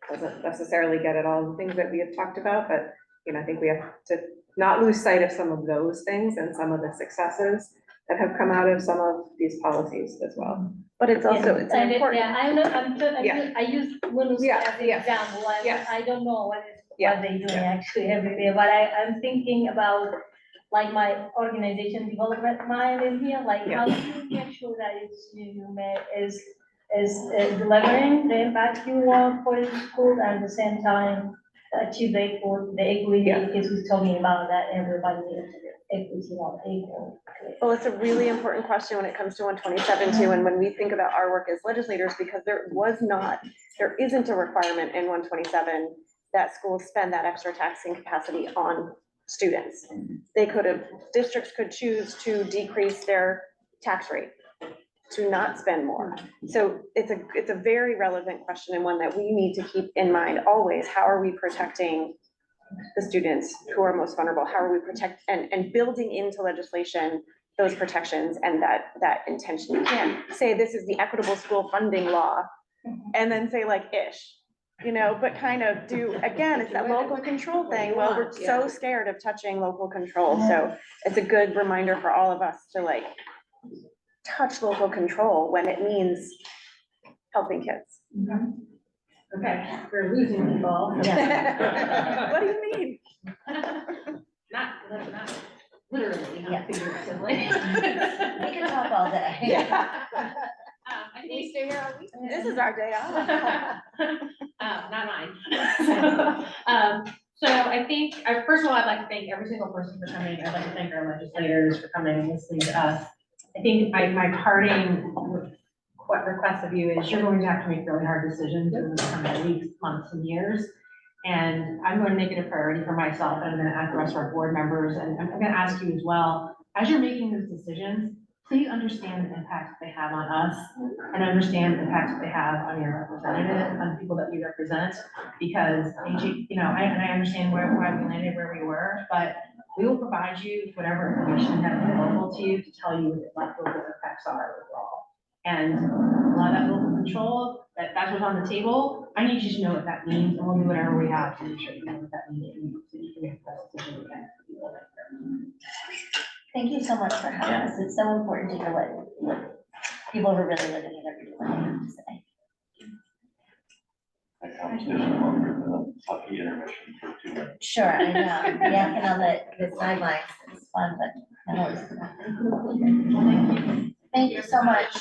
doesn't necessarily get at all the things that we have talked about, but I think we have to not lose sight of some of those things and some of the successes that have come out of some of these policies as well. But it's also, it's an important. Yeah, I use Winooski as an example. I don't know what they're doing actually every day, but I'm thinking about like my organization development mind in here, like how do you make sure that is delivering the impact you want for the school and at the same time achieve the equity is we're talking about that everybody is equity on equal. Well, it's a really important question when it comes to 127 too, and when we think about our work as legislators, because there isn't a requirement in 127 that schools spend that extra taxing capacity on students. Districts could choose to decrease their tax rate to not spend more. So it's a very relevant question and one that we need to keep in mind always. How are we protecting the students who are most vulnerable? How are we and building into legislation those protections and that intention? You can't say this is the equitable school funding law and then say like ish. But kind of again, it's that local control thing. Well, we're so scared of touching local control. So it's a good reminder for all of us to like touch local control when it means helping kids. Okay, we're losing people. What do you mean? Not literally, not figuratively. We can talk all day. I think stay here all week. This is our day off. Not mine. So I think, first of all, I'd like to thank every single person for coming. I'd like to thank our legislators for coming and listening to us. I think my parting request of you is you're going to have to make really hard decisions in the coming weeks, months, and years. And I'm going to make it a priority for myself, and I'm going to ask the rest of our board members, and I'm going to ask you as well, as you're making those decisions, please understand the impact they have on us and understand the impact they have on your representative, on the people that you represent, because, I understand why we landed where we were, but we will provide you whatever information that's available to you to tell you what those effects are overall. And a lot of that local control, that's what's on the table. I need you to know what that means, and we'll do whatever we have to make sure you know what that means, so you can make the best decision you can. Thank you so much for having us. It's so important to hear what people who are really living it every day have to say. That conversation longer than a hockey intermission for 2 minutes. Sure, I know. Yakking on the sidelines is fun, but not always enough. Thank you so much.